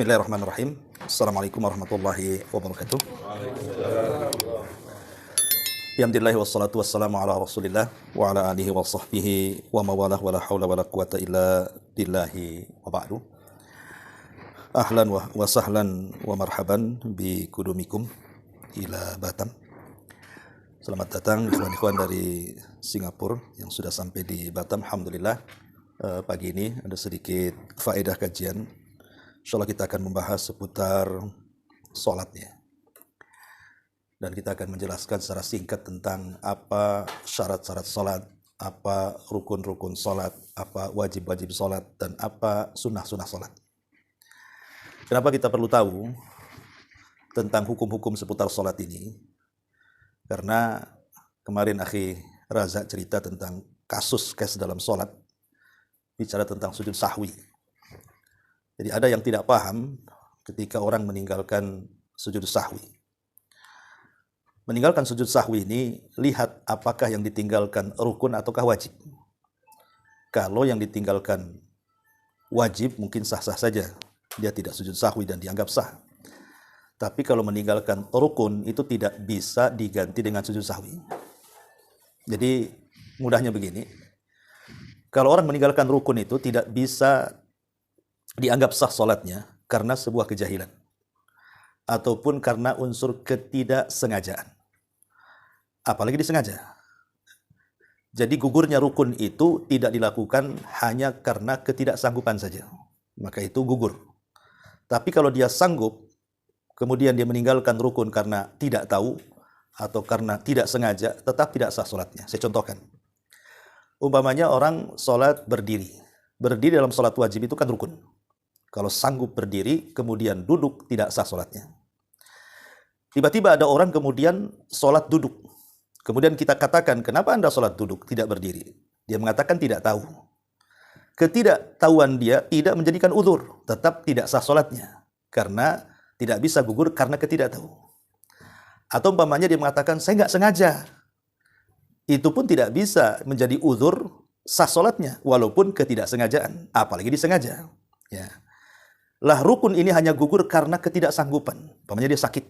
Bismillahirrahmanirrahim. Assalamualaikum warahmatullahi wabarakatuh. Alhamdulillah wassalatu wassalamu ala Rasulillah wa ala alihi wa sahbihi wa mawalah wa la haula wa la quwata illa billahi wa ba'du. Ahlan wa sahlan wa marhaban bi kudumikum ila Batam. Selamat datang ikhwan-ikhwan dari Singapura yang sudah sampai di Batam. Alhamdulillah pagi ini ada sedikit faedah kajian. Insyaallah kita akan membahas seputar sholatnya. Dan kita akan menjelaskan secara singkat tentang apa syarat-syarat sholat, apa rukun-rukun sholat, apa wajib-wajib sholat, dan apa sunnah-sunnah sholat. Kenapa kita perlu tahu tentang hukum-hukum seputar sholat ini? Karena kemarin Akhi Raza cerita tentang kasus dalam sholat, bicara tentang sujud sahwi. Jadi ada yang tidak paham ketika orang meninggalkan sujud sahwi. Meninggalkan sujud sahwi ini, lihat apakah yang ditinggalkan rukun ataukah wajib. Kalau yang ditinggalkan wajib, mungkin sah-sah saja. Dia tidak sujud sahwi dan dianggap sah. Tapi kalau meninggalkan rukun, itu tidak bisa diganti dengan sujud sahwi. Jadi mudahnya begini. Kalau orang meninggalkan rukun itu tidak bisa dianggap sah sholatnya karena sebuah kejahilan. Ataupun karena unsur ketidaksengajaan. Apalagi disengaja. Jadi gugurnya rukun itu tidak dilakukan hanya karena ketidaksanggupan saja. Maka itu gugur. Tapi kalau dia sanggup, kemudian dia meninggalkan rukun karena tidak tahu, atau karena tidak sengaja, tetap tidak sah sholatnya. Saya contohkan. Umpamanya orang sholat berdiri. Berdiri dalam sholat wajib itu kan rukun. Kalau sanggup berdiri, kemudian duduk, tidak sah sholatnya. Tiba-tiba ada orang kemudian sholat duduk. Kemudian kita katakan, kenapa Anda sholat duduk, tidak berdiri? Dia mengatakan tidak tahu. Ketidaktahuan dia tidak menjadikan uzur, tetap tidak sah sholatnya. Karena tidak bisa gugur karena ketidaktahuan. Atau umpamanya dia mengatakan, saya nggak sengaja. Itu pun tidak bisa menjadi uzur sah sholatnya, walaupun ketidaksengajaan. Apalagi disengaja. Ya. Lah rukun ini hanya gugur karena ketidaksanggupan. Umpamanya dia sakit.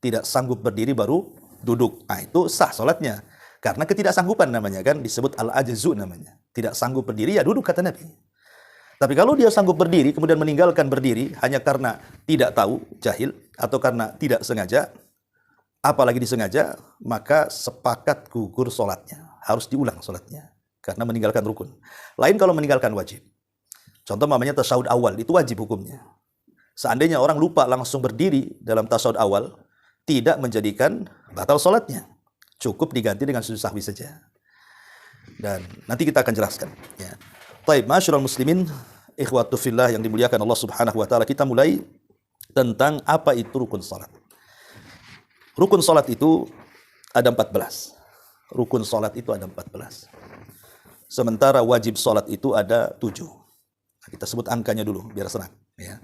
Tidak sanggup berdiri baru duduk. Nah itu sah sholatnya. Karena ketidaksanggupan namanya kan. Disebut al-ajzu namanya. Tidak sanggup berdiri ya duduk kata Nabi. Tapi kalau dia sanggup berdiri kemudian meninggalkan berdiri hanya karena tidak tahu, jahil. Atau karena tidak sengaja. Apalagi disengaja. Maka sepakat gugur sholatnya. Harus diulang sholatnya. Karena meninggalkan rukun. Lain kalau meninggalkan wajib. Contoh namanya tasyahud awal. Itu wajib hukumnya. Seandainya orang lupa langsung berdiri dalam tasyahud awal. Tidak menjadikan batal sholatnya. Cukup diganti dengan sujud sahwi saja. Dan nanti kita akan jelaskan. Ya. Baik, masyarul muslimin, ikhwatu fillah yang dimuliakan Allah subhanahu wa ta'ala. Kita mulai tentang apa itu rukun sholat. Rukun sholat itu ada 14. Rukun sholat itu ada 14. Sementara wajib sholat itu ada 7. Nah, kita sebut angkanya dulu, biar senang. Ya.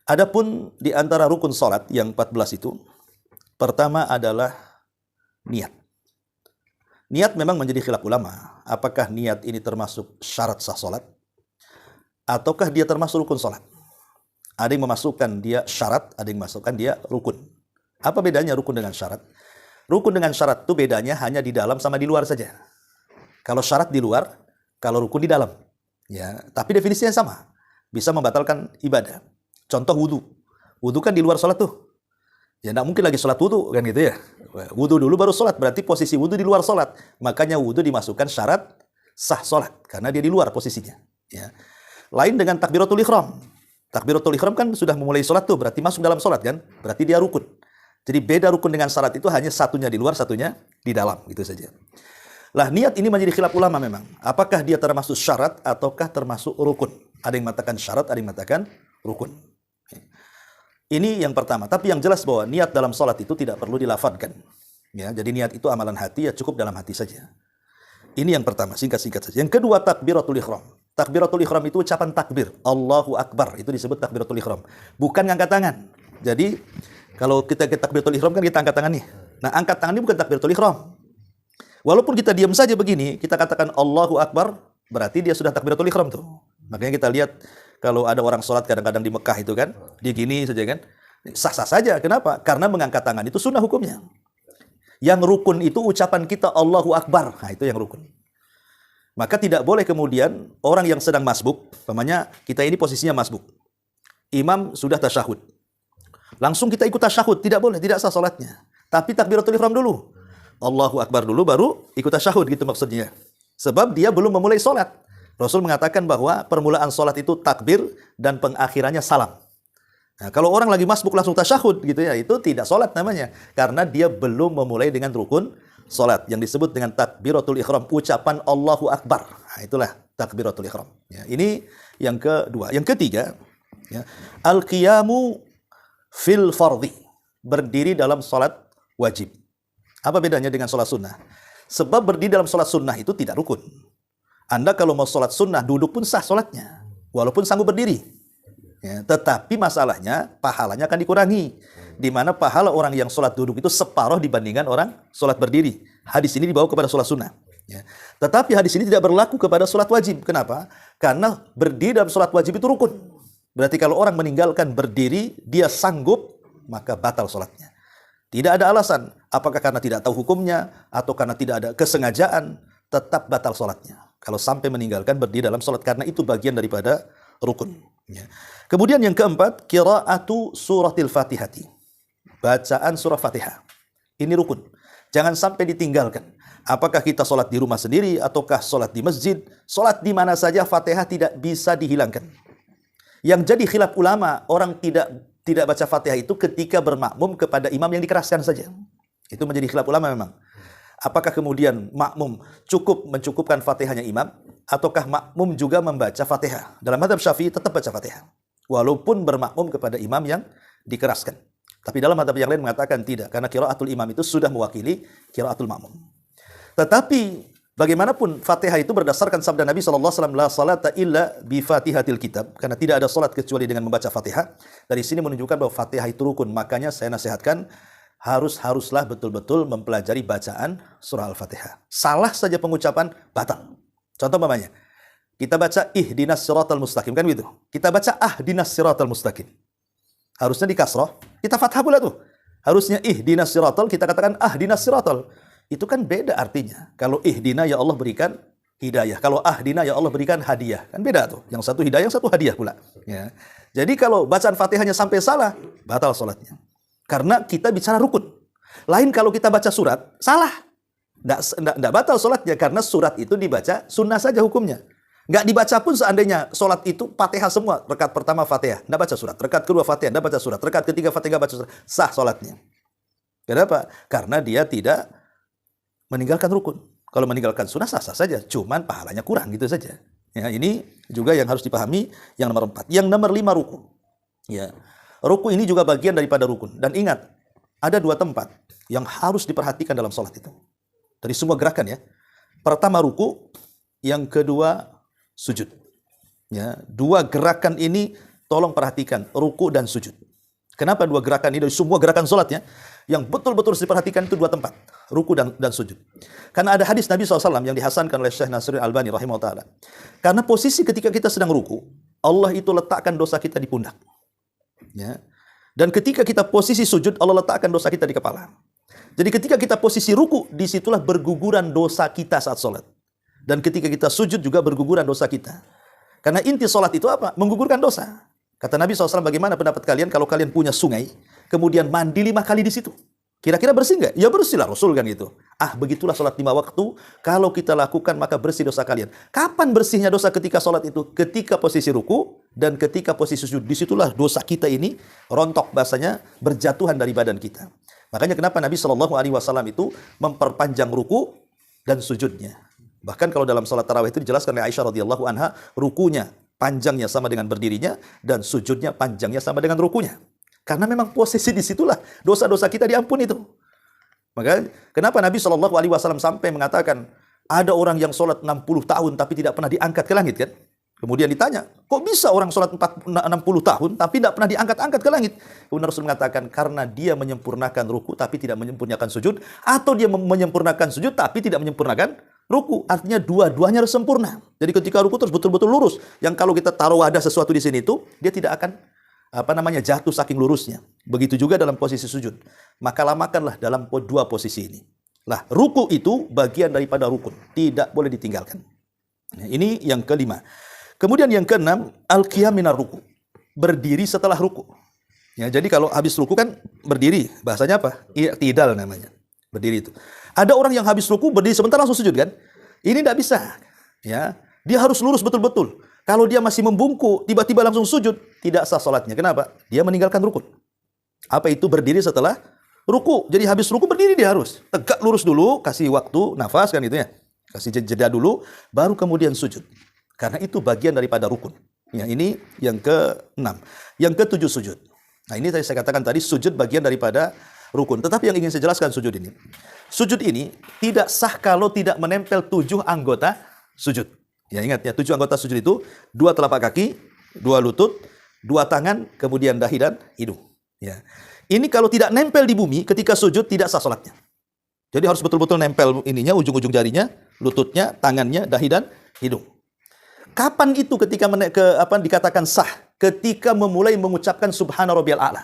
Adapun di antara rukun sholat yang 14 itu, pertama adalah niat. Niat memang menjadi khilaf ulama. Apakah niat ini termasuk syarat sah sholat? Ataukah dia termasuk rukun sholat? Ada yang memasukkan dia syarat, ada yang memasukkan dia rukun. Apa bedanya rukun dengan syarat? Rukun dengan syarat itu bedanya hanya di dalam sama di luar saja. Kalau syarat di luar, kalau rukun di dalam. Ya, tapi definisinya sama. Bisa membatalkan ibadah. Contoh wudu. Wudu kan di luar sholat tuh. Ya tidak mungkin lagi sholat wudu kan gitu ya. Wudu dulu baru sholat. Berarti posisi wudu di luar sholat. Makanya wudu dimasukkan syarat sah sholat. Karena dia di luar posisinya. Ya. Lain dengan takbiratul ihram. Takbiratul ihram kan sudah memulai sholat tuh. Berarti masuk dalam sholat kan. Berarti dia rukun. Jadi beda rukun dengan syarat itu hanya satunya di luar, satunya di dalam. Gitu saja. Lah niat ini menjadi khilaf ulama memang. Apakah dia termasuk syarat ataukah termasuk rukun? Ada yang mengatakan syarat, ada yang mengatakan rukun. Ini yang pertama. Tapi yang jelas bahwa niat dalam sholat itu tidak perlu dilafadkan. Ya, jadi niat itu amalan hati, ya cukup dalam hati saja. Ini yang pertama, singkat-singkat saja. Yang kedua, takbiratul ihram. Takbiratul ihram itu ucapan takbir. Allahu Akbar. Itu disebut takbiratul ihram. Bukan ngangkat tangan. Jadi, kalau kita takbiratul ihram kan kita angkat tangan nih. Nah, angkat tangan ini bukan takbiratul ihram. Walaupun kita diam saja begini, kita katakan Allahu Akbar, berarti dia sudah takbiratul ihram tuh. Makanya kita lihat Kalau ada orang sholat kadang-kadang di Mekah itu kan, dia gini saja kan, sah-sah saja. Kenapa? Karena mengangkat tangan itu sunnah hukumnya. Yang rukun itu ucapan kita Allahu Akbar. Nah, itu yang rukun. Maka tidak boleh kemudian orang yang sedang masbuk, umpamanya kita ini posisinya masbuk. Imam sudah tasyahud. Langsung kita ikut tasyahud, tidak boleh, tidak sah salatnya. Tapi takbiratul ihram dulu. Allahu Akbar dulu baru ikut tasyahud gitu maksudnya. Sebab dia belum memulai salat. Rasul mengatakan bahwa permulaan salat itu takbir dan pengakhirannya salam. Nah, kalau orang lagi masbuk langsung tasyahud gitu ya, itu tidak salat namanya karena dia belum memulai dengan rukun salat yang disebut dengan takbiratul ihram, ucapan Allahu Akbar. Nah, itulah takbiratul ihram. Ya, ini yang kedua. Yang ketiga, ya, al-qiyamu fil fardhi, berdiri dalam salat wajib. Apa bedanya dengan salat sunnah? Sebab berdiri dalam salat sunnah itu tidak rukun. Anda kalau mau salat sunnah duduk pun sah salatnya, walaupun sanggup berdiri. Ya, tetapi masalahnya pahalanya akan dikurangi. Di mana pahala orang yang sholat duduk itu separuh dibandingkan orang sholat berdiri. Hadis ini dibawa kepada sholat sunnah. Ya. Tetapi hadis ini tidak berlaku kepada sholat wajib. Kenapa? Karena berdiri dalam sholat wajib itu rukun. Berarti kalau orang meninggalkan berdiri, dia sanggup, maka batal sholatnya. Tidak ada alasan. Apakah karena tidak tahu hukumnya, atau karena tidak ada kesengajaan, tetap batal sholatnya. Kalau sampai meninggalkan berdiri dalam sholat, karena itu bagian daripada rukun. Ya. Kemudian yang keempat, qiraatu suratil Fatihati. Bacaan surah Fatihah. Ini rukun. Jangan sampai ditinggalkan. Apakah kita sholat di rumah sendiri ataukah sholat di masjid? Sholat di mana saja Fatihah tidak bisa dihilangkan. Yang jadi khilaf ulama, orang tidak baca Fatihah itu ketika bermakmum kepada imam yang dikeraskan saja. Itu menjadi khilaf ulama memang. Apakah kemudian makmum cukup mencukupkan Fatihahnya imam, ataukah makmum juga membaca Fatihah? Dalam mazhab Syafi'i tetap baca Fatihah, walaupun bermakmum kepada imam yang dikeraskan. Tapi dalam mazhab yang lain mengatakan tidak, karena qiraatul imam itu sudah mewakili qiraatul makmum. Tetapi bagaimanapun Fatihah itu berdasarkan sabda Nabi SAW, la salata illa bi fatihatil kitab, karena tidak ada salat kecuali dengan membaca Fatihah. Dari sini menunjukkan bahwa Fatihah itu rukun. Makanya saya nasihatkan haruslah betul-betul mempelajari bacaan surah Al-Fatihah. Salah saja pengucapan batal. Contoh umpamanya, kita baca ihdinas siratal mustaqim kan gitu. Kita baca ahdinas siratal mustaqim. Harusnya di kasroh, kita fathah pula tuh. Harusnya ihdinas siratal, kita katakan ahdinas siratal. Itu kan beda artinya. Kalau ihdina ya Allah berikan hidayah. Kalau ahdina ya Allah berikan hadiah. Kan beda tuh. Yang satu hidayah, yang satu hadiah pula. Ya. Jadi kalau bacaan Fatihahnya sampai salah, batal sholatnya. Karena kita bicara rukun. Lain kalau kita baca surat, salah. Nggak batal sholatnya, karena surat itu dibaca sunnah saja hukumnya. Nggak dibaca pun seandainya sholat itu Fatihah semua. Rekat pertama Fatihah, nggak baca surat. Rekat kedua Fatihah, nggak baca surat. Rekat ketiga Fatihah, nggak baca surat. Sah sholatnya. Kenapa? Karena dia tidak meninggalkan rukun. Kalau meninggalkan sunnah sah-sah saja. Cuman pahalanya kurang gitu saja. Ya, ini juga yang harus dipahami yang nomor 4. Yang nomor 5 ruku. Ya. Ruku ini juga bagian daripada rukun. Dan ingat, ada 2 tempat yang harus diperhatikan dalam sholat itu. Dari semua gerakan ya. Pertama ruku, yang kedua sujud. Ya, 2 gerakan ini tolong perhatikan, ruku dan sujud. Kenapa 2 gerakan ini dari semua gerakan sholatnya? Yang betul-betul harus diperhatikan itu 2 tempat, ruku dan sujud. Karena ada hadis Nabi SAW yang dihasankan oleh Syekh Nasiruddin Albani rahimahullah ta'ala. Karena posisi ketika kita sedang ruku, Allah itu letakkan dosa kita di pundak. Ya. Dan ketika kita posisi sujud, Allah letakkan dosa kita di kepala. Jadi ketika kita posisi ruku, disitulah berguguran dosa kita saat sholat. Dan ketika kita sujud juga berguguran dosa kita. Karena inti sholat itu apa? Menggugurkan dosa. Kata Nabi SAW, bagaimana pendapat kalian kalau kalian punya sungai, kemudian mandi 5 kali di situ? Kira-kira bersih nggak? Ya bersih lah, Rasul kan gitu. Begitulah sholat 5 waktu, kalau kita lakukan maka bersih dosa kalian. Kapan bersihnya dosa ketika sholat itu? Ketika posisi ruku dan ketika posisi sujud. Disitulah dosa kita ini, rontok bahasanya, berjatuhan dari badan kita. Makanya kenapa Nabi SAW itu memperpanjang ruku dan sujudnya. Bahkan kalau dalam sholat tarawih itu dijelaskan oleh Aisyah radhiyallahu anha, rukunya panjangnya sama dengan berdirinya, dan sujudnya panjangnya sama dengan rukunya. Karena memang posisi disitulah dosa-dosa kita diampuni itu. Maka kenapa Nabi SAW sampai mengatakan, ada orang yang sholat 60 tahun tapi tidak pernah diangkat ke langit kan? Kemudian ditanya, kok bisa orang sholat 60 tahun tapi tidak pernah diangkat-angkat ke langit? Kemudian Rasul mengatakan, karena dia menyempurnakan ruku tapi tidak menyempurnakan sujud, atau dia menyempurnakan sujud tapi tidak menyempurnakan ruku. Artinya dua-duanya harus sempurna. Jadi ketika ruku terus betul-betul lurus. Yang kalau kita taruh wadah sesuatu di sini itu, dia tidak akan jatuh saking lurusnya. Begitu juga dalam posisi sujud. Maka lamakanlah dalam dua posisi ini. Lah, ruku itu bagian daripada rukun, tidak boleh ditinggalkan. Nah, ini yang kelima. Kemudian yang keenam, al-qiyam minar ruku. Berdiri setelah ruku. Ya, jadi kalau habis ruku kan berdiri. Bahasanya apa? I'tidal namanya. Berdiri itu. Ada orang yang habis ruku berdiri sebentar langsung sujud kan? Ini tidak bisa. Ya, dia harus lurus betul-betul. Kalau dia masih membungkuk, tiba-tiba langsung sujud, tidak sah salatnya. Kenapa? Dia meninggalkan rukun. Apa itu berdiri setelah ruku? Jadi habis ruku berdiri dia harus. Tegak lurus dulu, kasih waktu, nafas kan itu ya. Kasih jeda dulu, baru kemudian sujud. Karena itu bagian daripada rukun. Ya, ini yang ke-6. Yang ke-7 sujud. Nah, ini saya katakan tadi sujud bagian daripada rukun. Tetapi yang ingin saya jelaskan sujud ini. Sujud ini tidak sah kalau tidak menempel 7 anggota sujud. Ya, ingat ya, 7 anggota sujud itu 2 telapak kaki, 2 lutut, 2 tangan, kemudian dahi dan hidung. Ya. Ini kalau tidak nempel di bumi ketika sujud tidak sah salatnya. Jadi harus betul-betul nempel ininya, ujung-ujung jarinya, lututnya, tangannya, dahi dan hidung. Kapan itu ketika dikatakan sah? Ketika memulai mengucapkan subhana rabbiyal a'la.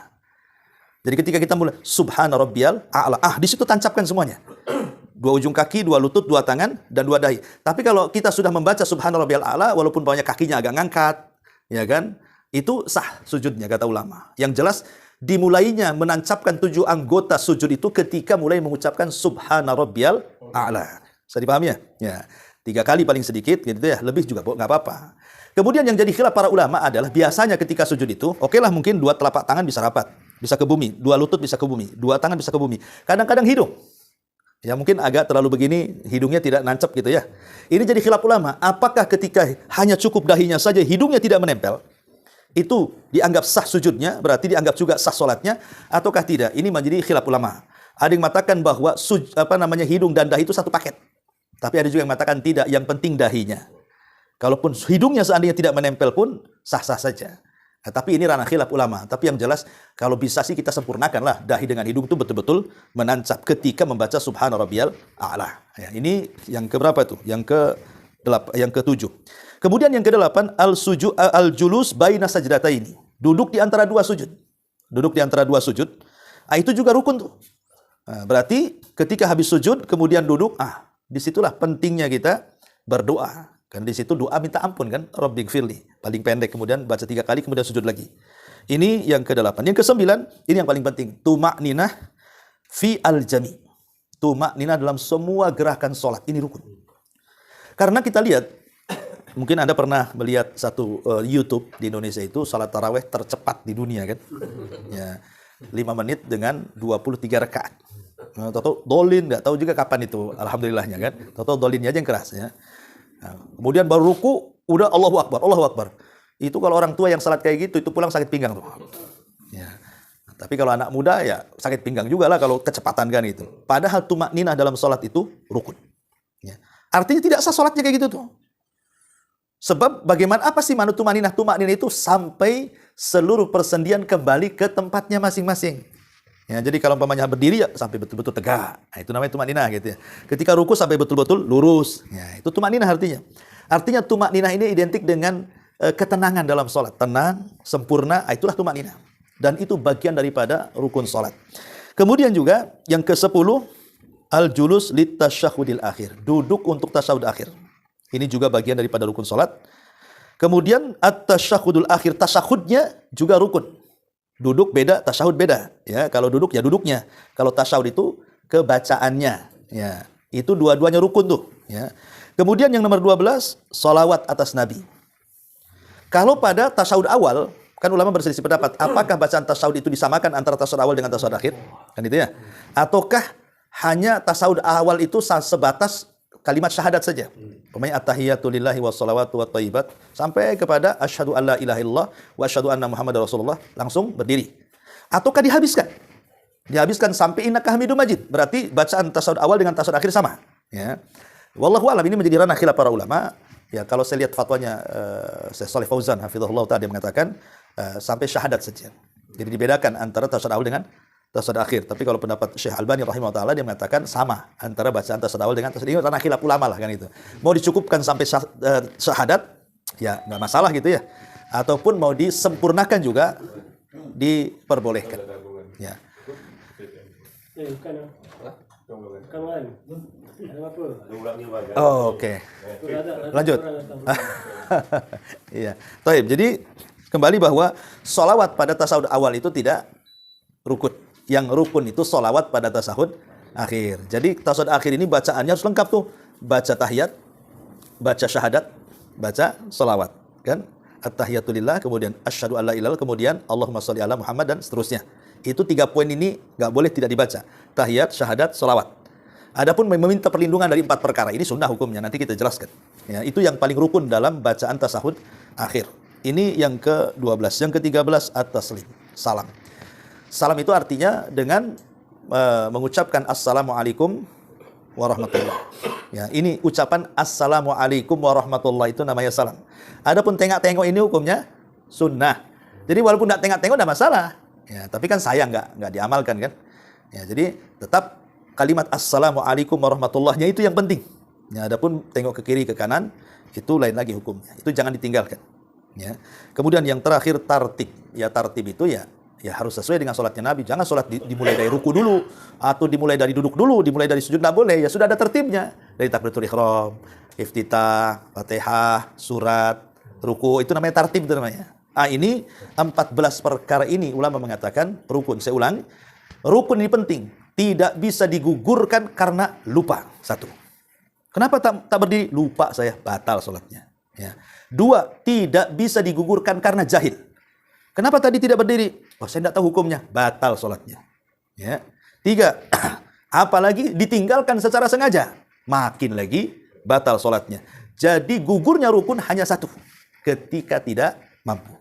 Jadi ketika kita mulai subhana rabbiyal a'la, di situ tancapkan semuanya. 2 ujung kaki, 2 lutut, 2 tangan, dan 2 dahi. Tapi kalau kita sudah membaca subhana rabbiyal a'la, walaupun bawahnya kakinya agak ngangkat, ya kan? Itu sah sujudnya, kata ulama. Yang jelas, dimulainya menancapkan 7 anggota sujud itu ketika mulai mengucapkan subhana rabbiyal a'la. Bisa dipahami ya? Ya. 3 kali paling sedikit, gitu ya. Lebih juga nggak apa-apa. Kemudian yang jadi khilaf para ulama adalah biasanya ketika sujud itu, oke lah mungkin 2 telapak tangan bisa rapat, bisa ke bumi, 2 lutut bisa ke bumi, 2 tangan bisa ke bumi. Kadang-kadang hidung. Ya mungkin agak terlalu begini, hidungnya tidak nancap gitu ya. Ini jadi khilaf ulama. Apakah ketika hanya cukup dahinya saja, hidungnya tidak menempel, itu dianggap sah sujudnya, berarti dianggap juga sah solatnya, ataukah tidak? Ini menjadi khilaf ulama. Ada yang mengatakan bahwa hidung dan dahi itu satu paket. Tapi ada juga yang mengatakan tidak, yang penting dahinya. Kalaupun hidungnya seandainya tidak menempel pun sah-sah saja. Nah, tapi ini ranah khilaf ulama. Tapi yang jelas kalau bisa sih kita sempurnakanlah dahi dengan hidung itu betul-betul menancap ketika membaca subhana rabbiyal a'la. Ya, ini yang keberapa tuh? Yang ke-7. Kemudian yang ke-8 al-julus baina sajdataini. Duduk di antara 2 sujud. Duduk di antara 2 sujud. Itu juga rukun tuh. Nah, berarti ketika habis sujud kemudian duduk, disitulah pentingnya kita berdoa. Kan di situ doa minta ampun kan, Rabbighfirli. Paling pendek, kemudian baca 3 kali, kemudian sujud lagi. Ini yang ke-8. Yang ke-9, ini yang paling penting. Tuma'ninah fi al-jami. Tuma'ninah dalam semua gerakan sholat. Ini rukun. Karena kita lihat, mungkin Anda pernah melihat satu YouTube di Indonesia itu, sholat taraweh tercepat di dunia kan. Ya, 5 menit dengan 23 rakaat. Nah, Toto dolin, nggak tahu juga kapan itu, alhamdulillahnya kan. Toto dolinnya aja yang keras ya. Nah, kemudian baru ruku, udah Allahu Akbar, Allahu Akbar. Itu kalau orang tua yang salat kayak gitu, itu pulang sakit pinggang tuh. Ya. Nah, tapi kalau anak muda ya sakit pinggang juga lah kalau kecepatan kan itu. Padahal tuma'ninah dalam salat itu rukun. Ya. Artinya tidak sah salatnya kayak gitu tuh. Sebab bagaimana apa sih manut tuma'ninah? Tuma'ninah itu sampai seluruh persendian kembali ke tempatnya masing-masing. Ya, jadi kalau umpamanya berdiri ya sampai betul-betul tegak. Nah, itu namanya tumakninah gitu ya. Ketika ruku sampai betul-betul lurus. Ya, itu tumakninah artinya. Artinya tumakninah ini identik dengan ketenangan dalam sholat. Tenang, sempurna, itulah tumakninah. Dan itu bagian daripada rukun sholat. Kemudian juga yang ke-10 al-julus litasyahudil akhir. Duduk untuk tasyahud akhir. Ini juga bagian daripada rukun sholat. Kemudian at-tasyahudul akhir, tasyahudnya juga rukun. Duduk beda, tasyahud beda. Ya, kalau duduk ya duduknya. Kalau tasyahud itu kebacaannya. Ya, itu dua-duanya rukun tuh. Ya. Kemudian yang nomor 12, sholawat atas Nabi. Kalau pada tasyahud awal, kan ulama berselisih pendapat, apakah bacaan tasyahud itu disamakan antara tasyahud awal dengan tasyahud akhir? Kan itu ya. Ataukah hanya tasyahud awal itu sebatas kalimat syahadat saja. Pemain at-tahiyatu lillahi wa salawatu wa thayyibat sampai kepada asyhadu alla ilaha illallah wa asyhadu anna muhammadar rasulullah langsung berdiri. Ataukah dihabiskan? Dihabiskan sampai innaka hamidum majid. Berarti bacaan tasyahud awal dengan tasyahud akhir sama, ya. Wallahu a'lam, ini menjadi ranah khilaf para ulama. Ya, kalau saya lihat fatwanya Syekh Shalih Fauzan hafizahullah taala, dia mengatakan sampai syahadat saja. Jadi dibedakan antara tasyahud awal dengan tasyahud akhir. Tapi kalau pendapat Syekh Albani rahimahullah taala, dia mengatakan sama antara bacaan tasyahud awal dengan tasyahud. Ini karena khilaf ulama lah kan itu. Mau dicukupkan sampai syahadat, ya nggak masalah gitu ya. Ataupun mau disempurnakan juga diperbolehkan. Ya. Oh, oke. Lanjut. Iya. Taib. Jadi kembali bahwa sholawat pada tasawuf awal itu tidak rukun. Yang rukun itu sholawat pada tasawuf akhir. Jadi tasawuf akhir ini bacaannya harus lengkap tuh. Baca tahiyat, baca syahadat, baca sholawat. Kan? At-tahiyatulillah, kemudian asyhadu alla ilaha illallah, kemudian Allahumma sholli ala Muhammad, dan seterusnya. Itu 3 poin ini nggak boleh tidak dibaca. Tahiyat, syahadat, sholawat. Adapun meminta perlindungan dari 4 perkara ini sunnah hukumnya, nanti kita jelaskan. Ya, itu yang paling rukun dalam bacaan tasahud akhir. Ini yang ke-12. Yang ke-13 at-taslim, salam. Salam itu artinya dengan mengucapkan assalamualaikum warahmatullahi. Ya, ini ucapan assalamualaikum warahmatullahi itu namanya salam. Adapun tengok-tengok ini hukumnya sunnah. Jadi walaupun tidak tengok-tengok tidak masalah. Ya, tapi kan sayang nggak diamalkan kan. Ya, jadi tetap kalimat assalamualaikum warahmatullahnya itu yang penting. Ya, adapun tengok ke kiri ke kanan itu lain lagi hukumnya. Itu jangan ditinggalkan. Ya. Kemudian yang terakhir tartib. Ya, tartib itu ya harus sesuai dengan sholatnya Nabi. Jangan sholat dimulai dari ruku dulu atau dimulai dari duduk dulu, dimulai dari sujud, nggak boleh. Ya sudah ada tertibnya. Dari takbiratul ihram, iftitah, Fatihah, surat, ruku, itu namanya tartib itu namanya. Ini 14 perkara ini ulama mengatakan rukun. Saya ulang, rukun ini penting. Tidak bisa digugurkan karena lupa. 1. Kenapa tak berdiri? Lupa saya, batal sholatnya. Ya. 2, tidak bisa digugurkan karena jahil. Kenapa tadi tidak berdiri? Oh, saya tidak tahu hukumnya, batal sholatnya. Ya. 3, apalagi ditinggalkan secara sengaja, makin lagi batal sholatnya. Jadi gugurnya rukun hanya 1, ketika tidak mampu.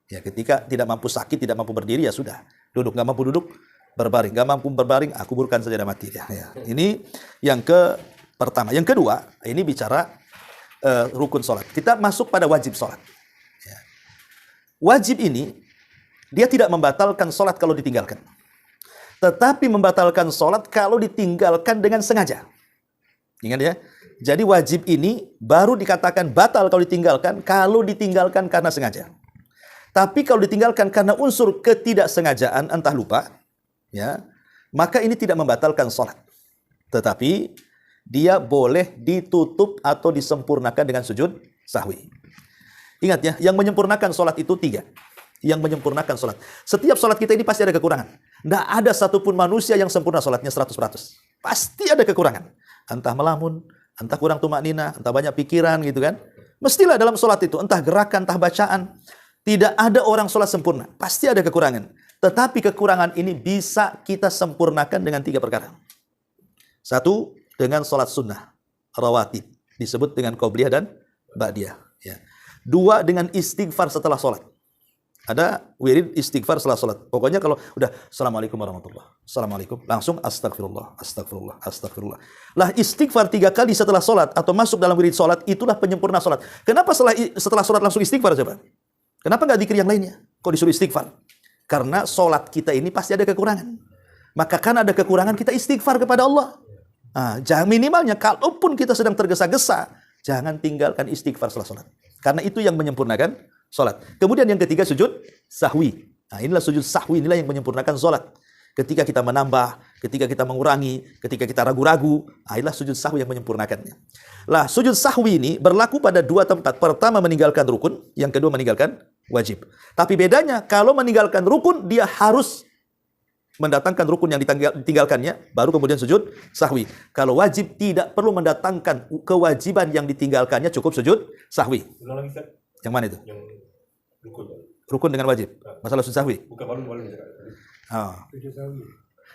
Ya, ketika tidak mampu sakit, tidak mampu berdiri, ya sudah. Duduk, nggak mampu duduk, berbaring. Nggak mampu berbaring, kuburkan saja dan mati. Ya. Ini yang pertama. Yang kedua, ini bicara rukun sholat. Kita masuk pada wajib sholat. Ya. Wajib ini, dia tidak membatalkan sholat kalau ditinggalkan. Tetapi membatalkan sholat kalau ditinggalkan dengan sengaja. Ingat ya. Jadi wajib ini baru dikatakan batal kalau ditinggalkan karena sengaja. Tapi kalau ditinggalkan karena unsur ketidaksengajaan, entah lupa, ya, maka ini tidak membatalkan sholat. Tetapi dia boleh ditutup atau disempurnakan dengan sujud sahwi. Ingat ya, yang menyempurnakan sholat itu 3. Yang menyempurnakan sholat. Setiap sholat kita ini pasti ada kekurangan. Tidak ada satupun manusia yang sempurna sholatnya 100%. Pasti ada kekurangan. Entah melamun, entah kurang tumaknina, entah banyak pikiran gitu kan. Mestilah dalam sholat itu, entah gerakan, entah bacaan. Tidak ada orang sholat sempurna. Pasti ada kekurangan. Tetapi kekurangan ini bisa kita sempurnakan dengan 3 perkara. 1, dengan sholat sunnah, rawatib. Disebut dengan qobliyah dan ba'diyah. Ya. 2, dengan istighfar setelah sholat. Ada wirid istighfar setelah sholat. Pokoknya kalau udah assalamualaikum warahmatullahi, assalamualaikum, langsung astagfirullah, astagfirullah, astagfirullah. Lah istighfar 3 kali setelah sholat atau masuk dalam wirid sholat, itulah penyempurna sholat. Kenapa setelah sholat langsung istighfar coba? Kenapa nggak zikir yang lainnya? Kok disuruh istighfar? Karena sholat kita ini pasti ada kekurangan. Maka kan ada kekurangan, kita istighfar kepada Allah. Nah, jangan minimalnya, kalaupun kita sedang tergesa-gesa, jangan tinggalkan istighfar setelah sholat. Karena itu yang menyempurnakan sholat. Kemudian yang ketiga, sujud sahwi. Nah, inilah sujud sahwi, inilah yang menyempurnakan sholat. Ketika kita menambah, ketika kita mengurangi, ketika kita ragu-ragu, inilah sujud sahwi yang menyempurnakannya. Lah, sujud sahwi ini berlaku pada 2 tempat. Pertama, meninggalkan rukun. Yang kedua, meninggalkan wajib. Tapi bedanya, kalau meninggalkan rukun, dia harus mendatangkan rukun yang ditinggalkannya, baru kemudian sujud sahwi. Kalau wajib, tidak perlu mendatangkan kewajiban yang ditinggalkannya, cukup sujud sahwi. Yang mana itu? Yang rukun. Rukun dengan wajib. Masalah sujud sahwi. Bukan malu. Oh.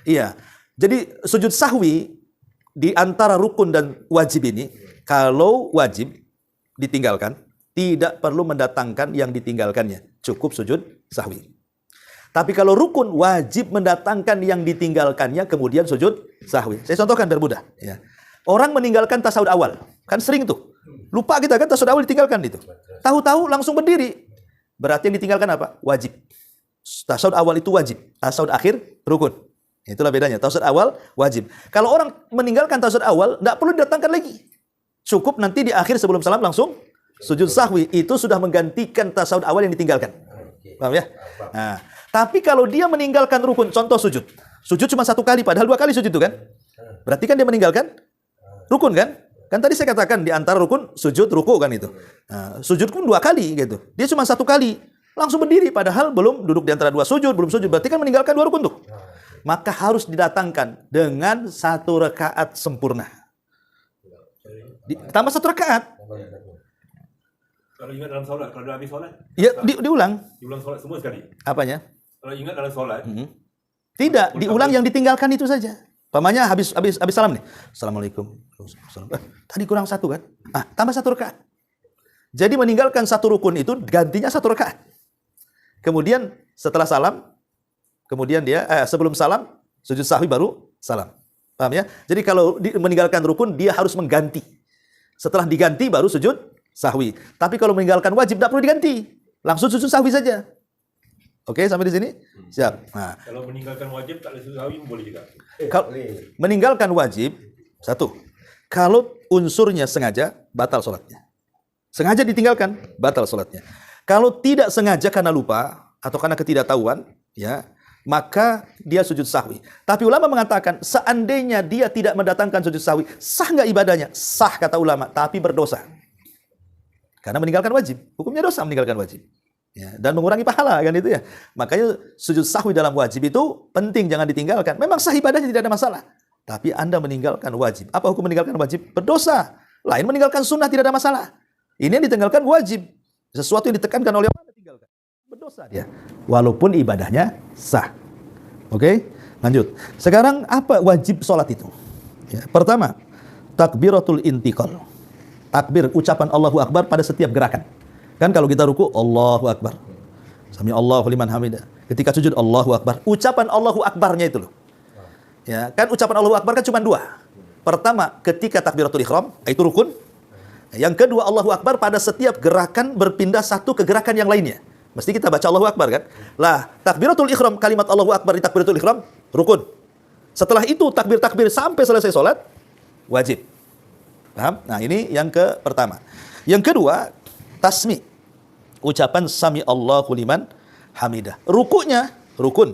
Iya. Jadi sujud sahwi di antara rukun dan wajib ini, kalau wajib ditinggalkan, tidak perlu mendatangkan yang ditinggalkannya. Cukup sujud sahwi. Tapi kalau rukun, wajib mendatangkan yang ditinggalkannya, kemudian sujud sahwi. Saya contohkan biar mudah. Ya. Orang meninggalkan tasawuf awal. Kan sering tuh. Lupa kita kan tasyahud awal ditinggalkan itu. Tahu-tahu langsung berdiri. Berarti yang ditinggalkan apa? Wajib. Tasyahud awal itu wajib. Tasyahud akhir rukun. Itulah bedanya. Tasyahud awal wajib. Kalau orang meninggalkan tasyahud awal, tidak perlu didatangkan lagi. Cukup nanti di akhir sebelum salam langsung sujud sahwi. Itu sudah menggantikan tasyahud awal yang ditinggalkan. Paham ya? Nah, tapi kalau dia meninggalkan rukun, contoh sujud. Sujud cuma 1 kali, padahal 2 kali sujud itu kan? Berarti kan dia meninggalkan rukun kan? Kan tadi saya katakan di antara rukun, sujud, ruku kan itu. Nah, sujud pun 2 kali gitu. Dia cuma 1 kali, langsung berdiri. Padahal belum duduk di antara 2 sujud, belum sujud. Berarti kan meninggalkan 2 rukun tuh. Maka harus didatangkan dengan 1 rakaat sempurna. Tambah 1 rakaat. Kalau ingat dalam solat, kalau dah habis solat? Ya, diulang. Diulang solat semua sekali? Apanya? Kalau ingat dalam solat? Tidak, diulang yang ditinggalkan itu saja. Pamannya habis salam nih. Assalamualaikum. Tadi kurang 1 kan? Tambah 1 rakaat. Jadi meninggalkan 1 rukun itu gantinya 1 rakaat. Kemudian setelah salam, kemudian dia sebelum salam sujud sahwi baru salam. Paham ya? Jadi kalau meninggalkan rukun dia harus mengganti. Setelah diganti baru sujud sahwi. Tapi kalau meninggalkan wajib tidak perlu diganti. Langsung sujud sahwi saja. Oke, sampai di sini? Siap. Nah, kalau meninggalkan wajib tak boleh sujud sahwi boleh juga. Kalau meninggalkan wajib, 1. Kalau unsurnya sengaja, batal sholatnya. Sengaja ditinggalkan, batal sholatnya. Kalau tidak sengaja karena lupa atau karena ketidaktahuan, ya, maka dia sujud sahwi. Tapi ulama mengatakan, seandainya dia tidak mendatangkan sujud sahwi, sah nggak ibadahnya? Sah kata ulama, tapi berdosa. Karena meninggalkan wajib. Hukumnya dosa meninggalkan wajib. Ya, dan mengurangi pahala kan itu ya. Makanya sujud sahwi dalam wajib itu penting, jangan ditinggalkan. Memang sah ibadahnya tidak ada masalah. Tapi Anda meninggalkan wajib. Apa hukum meninggalkan wajib? Berdosa. Lain meninggalkan sunnah tidak ada masalah. Ini yang ditinggalkan wajib. Sesuatu yang ditekankan oleh Allah ditinggalkan. Berdosa dia. Walaupun ibadahnya sah. Oke? Lanjut. Sekarang apa wajib sholat itu? Ya, pertama, takbiratul intiqal. Takbir, ucapan Allahu Akbar pada setiap gerakan. Kan kalau kita ruku, Allahu Akbar. Sami Allahu liman hamidah. Ketika sujud, Allahu Akbar. Ucapan Allahu Akbarnya itu loh. Ya, kan ucapan Allahu Akbar kan cuma 2. Pertama, ketika takbiratul ihram, itu rukun. Yang kedua, Allahu Akbar pada setiap gerakan berpindah satu ke gerakan yang lainnya. Mesti kita baca Allahu Akbar kan? Lah, takbiratul ihram, kalimat Allahu Akbar di takbiratul ihram, rukun. Setelah itu, takbir-takbir sampai selesai sholat, wajib. Paham? Nah, ini yang pertama. Yang kedua, tasmi. Ucapan sami Allahu liman hamidah. Rukunya rukun.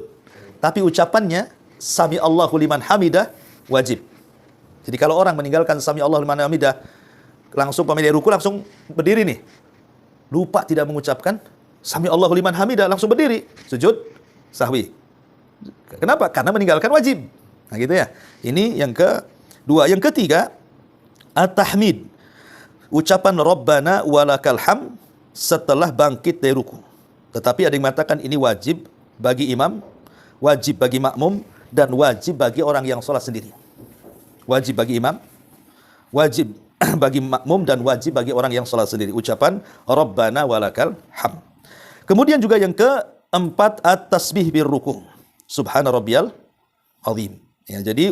Tapi ucapannya sami Allahu liman hamidah wajib. Jadi kalau orang meninggalkan sami Allahu liman hamidah langsung pemilih ruku langsung berdiri nih. Lupa tidak mengucapkan sami Allahu liman hamidah langsung berdiri, sujud sahwi. Kenapa? Karena meninggalkan wajib. Nah gitu ya. Ini yang kedua. Yang ketiga, at-tahmid. Ucapan Rabbana walakal ham setelah bangkit dari ruku. Tetapi ada yang mengatakan ini wajib bagi imam, wajib bagi makmum, dan wajib bagi orang yang sholat sendiri. Wajib bagi imam, wajib bagi makmum, dan wajib bagi orang yang sholat sendiri. Ucapan Rabbana walakal ham. Kemudian juga yang keempat, at-tasbih bir ruku. Subhana rabbiyal azim. Ya, jadi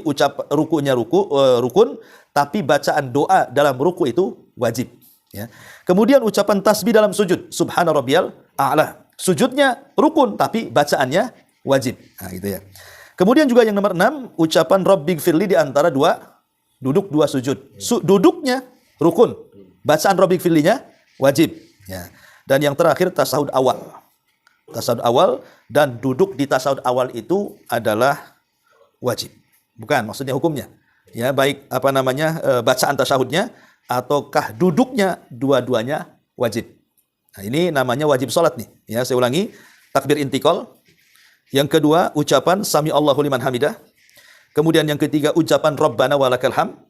rukunya rukun, tapi bacaan doa dalam ruku itu wajib. Ya. Kemudian ucapan tasbih dalam sujud, Subhana rabbiyal a'la. Sujudnya rukun, tapi bacaannya wajib. Nah, gitu ya. Kemudian juga yang nomor 6, ucapan Rabbighfirli di antara 2 duduk 2 sujud. Duduknya rukun, bacaan Rabbighfirlinya wajib. Ya. Dan yang terakhir tasyahud awal. Tasyahud awal dan duduk di tasyahud awal itu adalah wajib. Bukan, maksudnya hukumnya. Ya, baik bacaan tasyahudnya ataukah duduknya, dua-duanya wajib. Nah, ini namanya wajib sholat nih. Ya, saya ulangi, takbir intiqal. Yang kedua, ucapan sami Allahu liman hamidah. Kemudian yang ketiga, ucapan Rabbana walakal ham.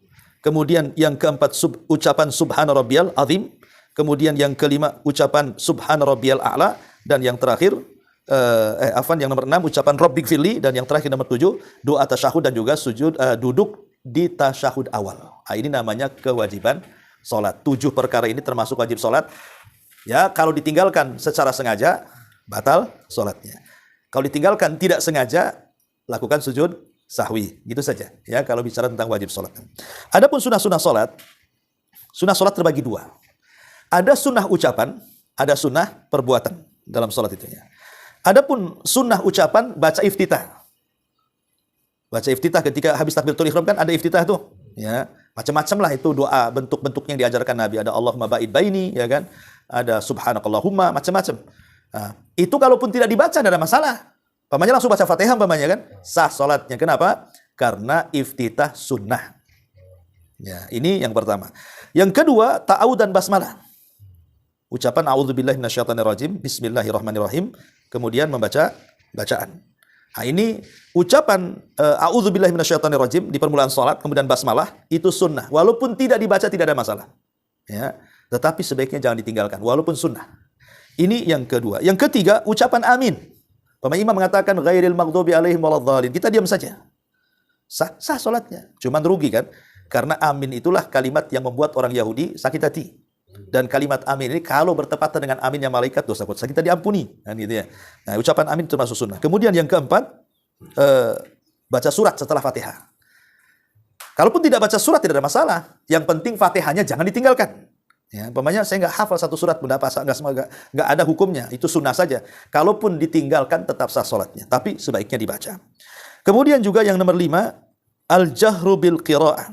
Kemudian yang keempat, ucapan Subhana rabbiyal azim. Kemudian yang kelima, ucapan Subhana rabbiyal a'la. Dan yang terakhir, yang nomor 6, ucapan Rabbighfirli. Dan yang terakhir nomor 7, doa tasyahud dan juga sujud duduk di tasyahud awal. Nah, ini namanya kewajiban sholat. 7 perkara ini termasuk wajib sholat. Ya, kalau ditinggalkan secara sengaja, batal sholatnya. Kalau ditinggalkan tidak sengaja, lakukan sujud sahwi. Gitu saja. Ya, kalau bicara tentang wajib sholat. Adapun sunnah-sunnah sholat terbagi 2. Ada sunnah ucapan, ada sunnah perbuatan dalam sholat itu ya. Adapun sunnah ucapan baca iftitah. Baca iftitah ketika habis takbiratul ihram kan ada iftitah tuh, ya. Macam-macam lah itu doa bentuk-bentuknya yang diajarkan Nabi. Ada Allahumma ba'id baini, ya kan? Ada subhanakallahumma, macam-macam. Nah, itu kalaupun tidak dibaca tidak ada masalah. Pamannya langsung baca Fatihah pamannya kan? Sah sholatnya. Kenapa? Karena iftitah sunnah. Ya, ini yang pertama. Yang kedua, ta'awud dan basmalah. Ucapan a'udzubillahi minasyaitonirrajim, bismillahirrahmanirrahim, kemudian membaca bacaan. Nah, ini ucapan a'udzubillahi minasyaitonirrajim di permulaan salat, kemudian basmalah, itu sunnah. Walaupun tidak dibaca tidak ada masalah. Ya, tetapi sebaiknya jangan ditinggalkan walaupun sunnah. Ini yang kedua. Yang ketiga, ucapan amin. Pemain imam mengatakan ghairil maghdubi alaihim waladhdallin. Kita diam saja. Sah salatnya. Cuman rugi kan? Karena amin itulah kalimat yang membuat orang Yahudi sakit hati. Dan kalimat amin ini kalau bertepatan dengan aminnya malaikat, dosa-dosa kita diampuni. Kan gitu ya. Nah, ucapan amin termasuk sunnah. Kemudian yang keempat, baca surat setelah Fatihah. Kalaupun tidak baca surat tidak ada masalah. Yang penting Fatihahnya jangan ditinggalkan. Ya, umpamanya saya nggak hafal satu surat pun nggak ada hukumnya. Itu sunnah saja. Kalaupun ditinggalkan tetap sah sholatnya. Tapi sebaiknya dibaca. Kemudian juga yang nomor 5, al-jahru bil qira'ah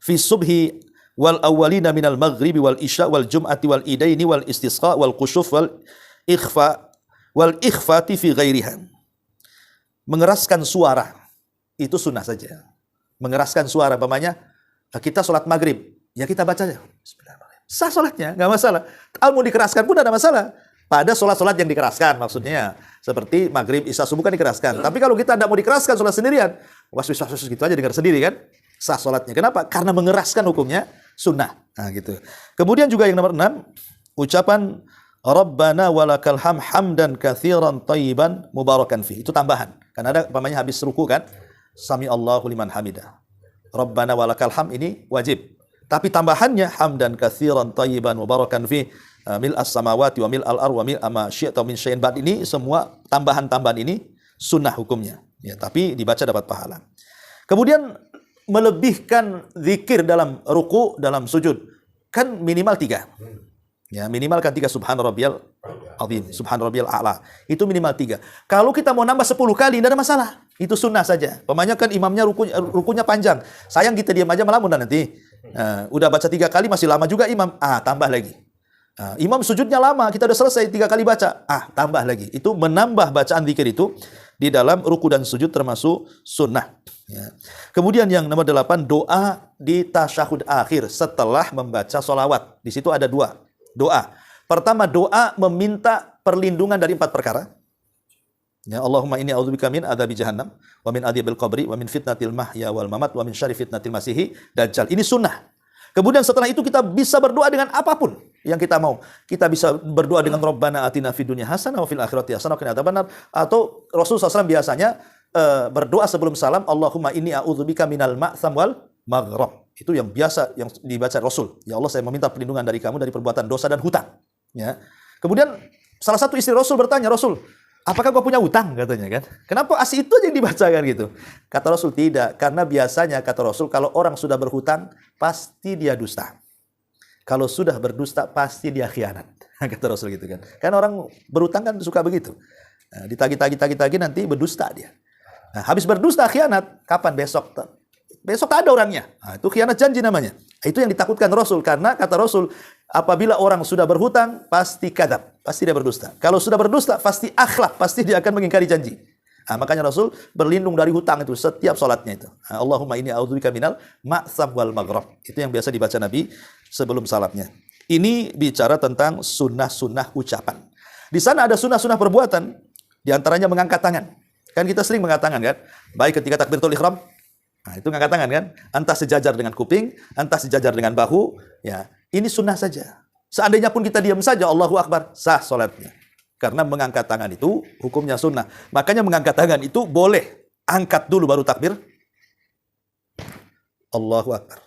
fi subhi wal awwalina minal maghribi wal isya wal jum'ati wal idaini wal istisqa wal kusyuf wal ikhfati fi ghairiha. Mengeraskan suara itu sunnah saja. Mengeraskan suara, umpamanya kita sholat maghrib, ya kita baca aja. Sah sholatnya, nggak masalah. Kalau mau dikeraskan pun ada masalah. Pada sholat-sholat yang dikeraskan maksudnya. Seperti maghrib, isya, subuh kan dikeraskan. Tapi kalau kita tidak mau dikeraskan sholat sendirian, was-was gitu aja dengar sendiri kan. Sah sholatnya. Kenapa? Karena mengeraskan hukumnya sunnah. Nah gitu. Kemudian juga yang nomor 6, ucapan Rabbana walakal hamdan katsiran thayyiban mubarakan fi. Itu tambahan. Kan ada umpamanya habis ruku kan, sami Allahu liman hamidah. Rabbana walakal ini wajib. Tapi tambahannya hamdan katsiran thayyiban mubarakan fi mil as-samawati wa mil al-ard wa mil ma syi'ta min syai'in ba'd. Ini semua tambahan-tambahan ini sunnah hukumnya. Ya, tapi dibaca dapat pahala. Kemudian melebihkan zikir dalam ruku, dalam sujud. Kan minimal 3. Ya, minimal kan 3 subhan rabbiyal azim, subhan rabbiyal a'la. Itu minimal 3. Kalau kita mau nambah 10 kali tidak ada masalah. Itu sunnah saja. Pemanya kan imamnya rukunya panjang. Sayang kita diam aja melamun nanti. Udah baca 3 kali masih lama juga imam. Tambah lagi. Imam sujudnya lama, kita udah selesai 3 kali baca. Tambah lagi. Itu menambah bacaan zikir itu di dalam ruku dan sujud termasuk sunnah. Ya. Kemudian yang nomor 8, doa di tasyahud akhir setelah membaca sholawat. Di situ ada 2 doa. Pertama, doa meminta perlindungan dari 4 perkara. Ya, Allahumma inni a'udzubika min adzabi jahannam wa min adzabil qabri wa min fitnatil mahya wal mamat wa min syarri fitnatil masihi dajjal. Ini sunnah. Kemudian setelah itu kita bisa berdoa dengan apapun yang kita mau. Kita bisa berdoa dengan Rabbana atina fid dunya hasanah wa fil akhirati hasanah wa qina adzabannar. Atau Rasulullah SAW biasanya berdoa sebelum salam, Allahumma inni a'udzubika minal ma'tham wal maghrab. Itu yang biasa yang dibaca Rasul. Ya Allah, saya meminta perlindungan dari kamu dari perbuatan dosa dan hutang. Ya. Kemudian salah satu istri Rasul bertanya, Rasul, apakah kau punya hutang? Katanya kan. Kenapa asli itu aja yang dibacakan gitu? Kata Rasul, tidak. Karena biasanya kata Rasul, kalau orang sudah berhutang, pasti dia dusta. Kalau sudah berdusta, pasti dia khianat. Kata Rasul gitu kan. Kan orang berhutang kan suka begitu. Nah, ditagih-tagih nanti berdusta dia. Nah, habis berdusta khianat, kapan? Besok. Besok tak ada orangnya. Nah, itu khianat janji namanya. Itu yang ditakutkan Rasul. Karena kata Rasul, apabila orang sudah berhutang, pasti kadzab. Pasti dia berdusta. Kalau sudah berdusta, pasti akhlak. Pasti dia akan mengingkari janji. Nah, makanya Rasul berlindung dari hutang itu setiap sholatnya itu. Nah, Allahumma inni a'udzubika minal ma'tham wal maghrab. Itu yang biasa dibaca Nabi sebelum salatnya. Ini bicara tentang sunnah-sunnah ucapan. Di sana ada sunnah-sunnah perbuatan. Di antaranya mengangkat tangan. Kan kita sering mengangkat tangan kan? Baik ketika takbiratul ihram. Nah, itu ngangkat tangan kan? Entah sejajar dengan kuping, entah sejajar dengan bahu. Ya, ini sunnah saja. Seandainya pun kita diam saja, Allahu Akbar, sah sholatnya. Karena mengangkat tangan itu hukumnya sunnah. Makanya mengangkat tangan itu boleh. Angkat dulu baru takbir. Allahu Akbar.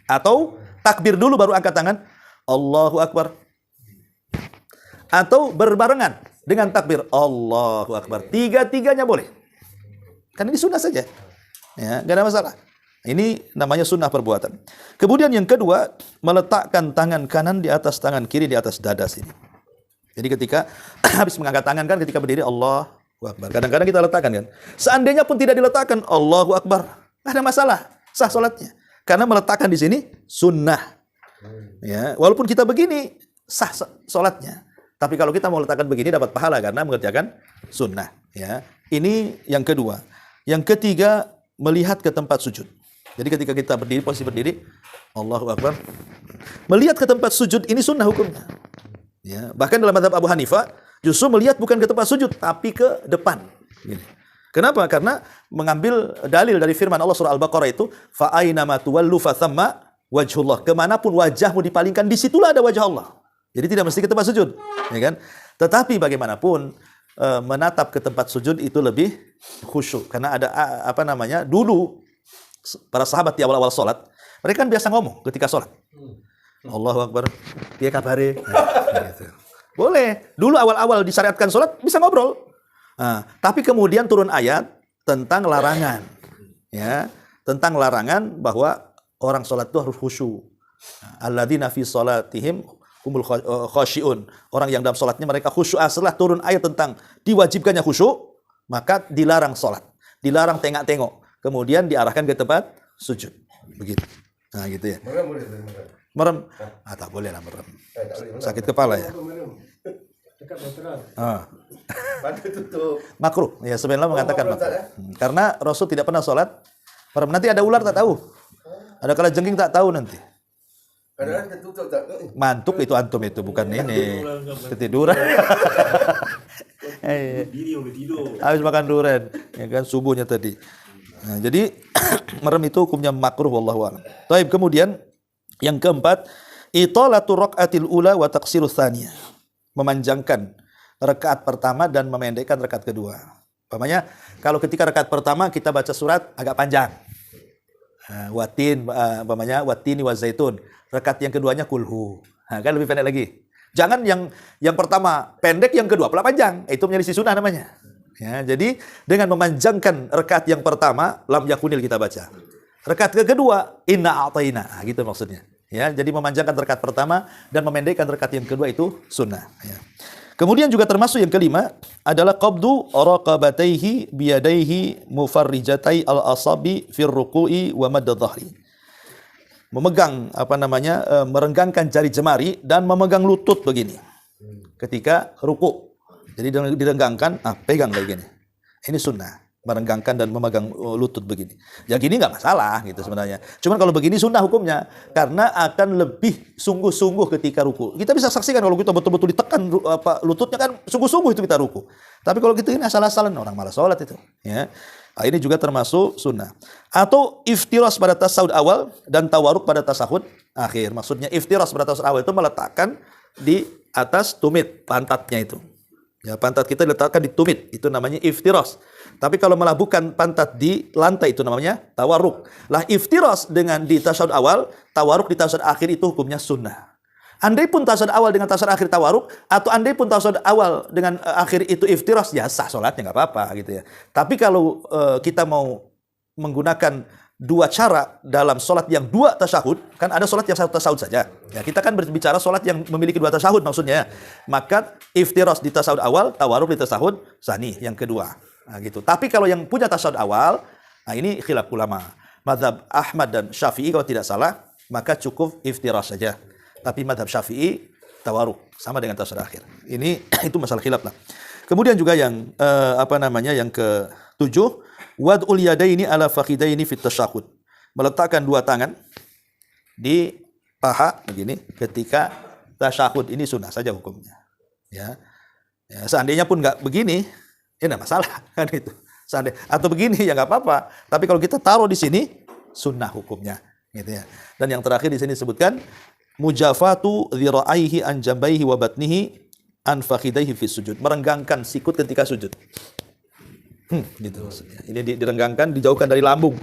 Atau takbir dulu baru angkat tangan. Allahu Akbar. Atau berbarengan dengan takbir. Allahu Akbar. Tiga-tiganya boleh. Karena ini sunnah saja. Ya, gak ada masalah. Ini namanya sunnah perbuatan. Kemudian yang kedua, meletakkan tangan kanan di atas tangan kiri di atas dada sini. Jadi ketika habis mengangkat tangan kan ketika berdiri Allahu Akbar. Kadang-kadang kita letakkan kan. Seandainya pun tidak diletakkan Allahu Akbar, nggak ada masalah, sah salatnya. Karena meletakkan di sini sunnah. Ya, walaupun kita begini sah salatnya. Tapi kalau kita mau letakkan begini dapat pahala karena mengerjakan sunnah. Ya, ini yang kedua. Yang ketiga, melihat ke tempat sujud. Jadi ketika kita berdiri, posisi berdiri, Allahu Akbar. Melihat ke tempat sujud ini sunnah hukumnya. Ya, bahkan dalam mazhab Abu Hanifah, justru melihat bukan ke tempat sujud, tapi ke depan. Gini. Kenapa? Karena mengambil dalil dari firman Allah surah Al-Baqarah itu, fa aina ma tuwallu fa thamma wajhullah. Kemanapun wajahmu dipalingkan, disitulah ada wajah Allah. Jadi tidak mesti ke tempat sujud, ya kan? Tetapi bagaimanapun menatap ke tempat sujud itu lebih khusyuk karena ada dulu para sahabat di awal-awal sholat mereka kan biasa ngomong ketika sholat. Allahu Akbar, piye kabare? Gitu. Boleh. Dulu awal-awal disyariatkan sholat bisa ngobrol. Tapi kemudian turun ayat tentang larangan, ya, tentang larangan bahwa orang sholat itu harus khusyuk. Alladzina fi sholatihim humul khasyi'un. Orang yang dalam sholatnya mereka khusyuk. Setelah turun ayat tentang diwajibkannya khusyuk, maka dilarang sholat, dilarang tengok-tengok. Kemudian diarahkan ke tempat sujud. Begitu. Nah, gitu ya. Merem. Tak boleh lah merem. Sakit kepala ya. Makruh. Ya, sebenarnya mengatakan makruh. Karena Rasul tidak pernah sholat merem. Nanti ada ular tak tahu. Ada kalajengking tak tahu nanti. Mantuk itu antum itu bukan ini. Ketiduran. Habis makan durian, ya kan subuhnya tadi. Nah, jadi merem itu hukumnya makruh wallahu a'lam. Baik, kemudian yang keempat, italatu raqatil ula wa taqsirus tsaniyah. Memanjangkan rakaat pertama dan memendekkan rakaat kedua. Umpamanya kalau ketika rakaat pertama kita baca surat agak panjang. Umpamanya watini wa zaitun. Rakaat yang keduanya kulhu. Kan lebih pendek lagi. Jangan yang pertama pendek, yang kedua pula panjang. Itu menjadi sunnah namanya. Ya, jadi dengan memanjangkan rakaat yang pertama lam yakunil kita baca. Rakaat kedua inna a'taina. Gitu maksudnya. Ya, jadi memanjangkan rakaat pertama dan memendekkan rakaat yang kedua itu sunnah. Ya. Kemudian juga termasuk yang kelima adalah qabdu raqabataihi biyadaihi mufarrijatai al-asabi fir ruku'i wa madd dhahri. Memegang merenggangkan jari jemari dan memegang lutut begini ketika ruku. Jadi direnggangkan, pegang kayak gini. Ini sunnah, merenggangkan dan memegang lutut begini. Ya gini nggak masalah gitu sebenarnya. Cuman kalau begini sunnah hukumnya karena akan lebih sungguh-sungguh ketika ruku. Kita bisa saksikan kalau kita betul-betul ditekan lututnya kan sungguh-sungguh itu kita ruku. Tapi kalau gitu ini asal-asalan orang malas sholat itu. Ya. Nah, ini juga termasuk sunnah. Atau iftiras pada tasahud awal dan tawaruk pada tasahud akhir. Maksudnya iftiras pada tasahud awal itu meletakkan di atas tumit pantatnya itu. Ya, pantat kita diletakkan di tumit, itu namanya iftiras. Tapi kalau melabuhkan pantat di lantai itu namanya tawaruk. Lah iftiras dengan di tasahud awal, tawaruk di tasahud akhir itu hukumnya sunnah. Andai pun tasawuf awal dengan tasawuf akhir tawaruk, atau andai pun tasawuf awal dengan akhir itu iftiras, ya sah sholatnya nggak apa-apa gitu ya. Tapi kalau kita mau menggunakan dua cara dalam sholat yang dua tasyahud, kan ada sholat yang satu tasyahud saja. Ya, kita kan berbicara sholat yang memiliki dua tasyahud maksudnya. Maka iftiras di tasyahud awal, tawaruk di tasyahud tsani yang kedua. Nah, gitu. Tapi kalau yang punya tasyahud awal, nah ini khilaf ulama. Mazhab Ahmad dan Syafi'i kalau tidak salah, maka cukup iftiras saja. Tapi madhab Syafi'i tawaruk sama dengan tasawuf akhir. Ini itu masalah khilaf lah. Kemudian juga yang yang ke-7, wad'ul yadaini ala fakhidaini fit tasyahud. Meletakkan dua tangan di paha begini ketika tasyahud, ini sunnah saja hukumnya. Ya. Ya, seandainya pun enggak begini, ya enggak masalah kan itu. Atau begini ya enggak apa-apa. Tapi kalau kita taruh di sini sunnah hukumnya gitu ya. Dan yang terakhir di sini disebutkan mujafatu dhira'aihi an jambaihi wa batnihi an fakhidaihi fi sujud. Merenggangkan sikut ketika sujud. Gitu maksudnya. Ini direnggangkan, dijauhkan dari lambung.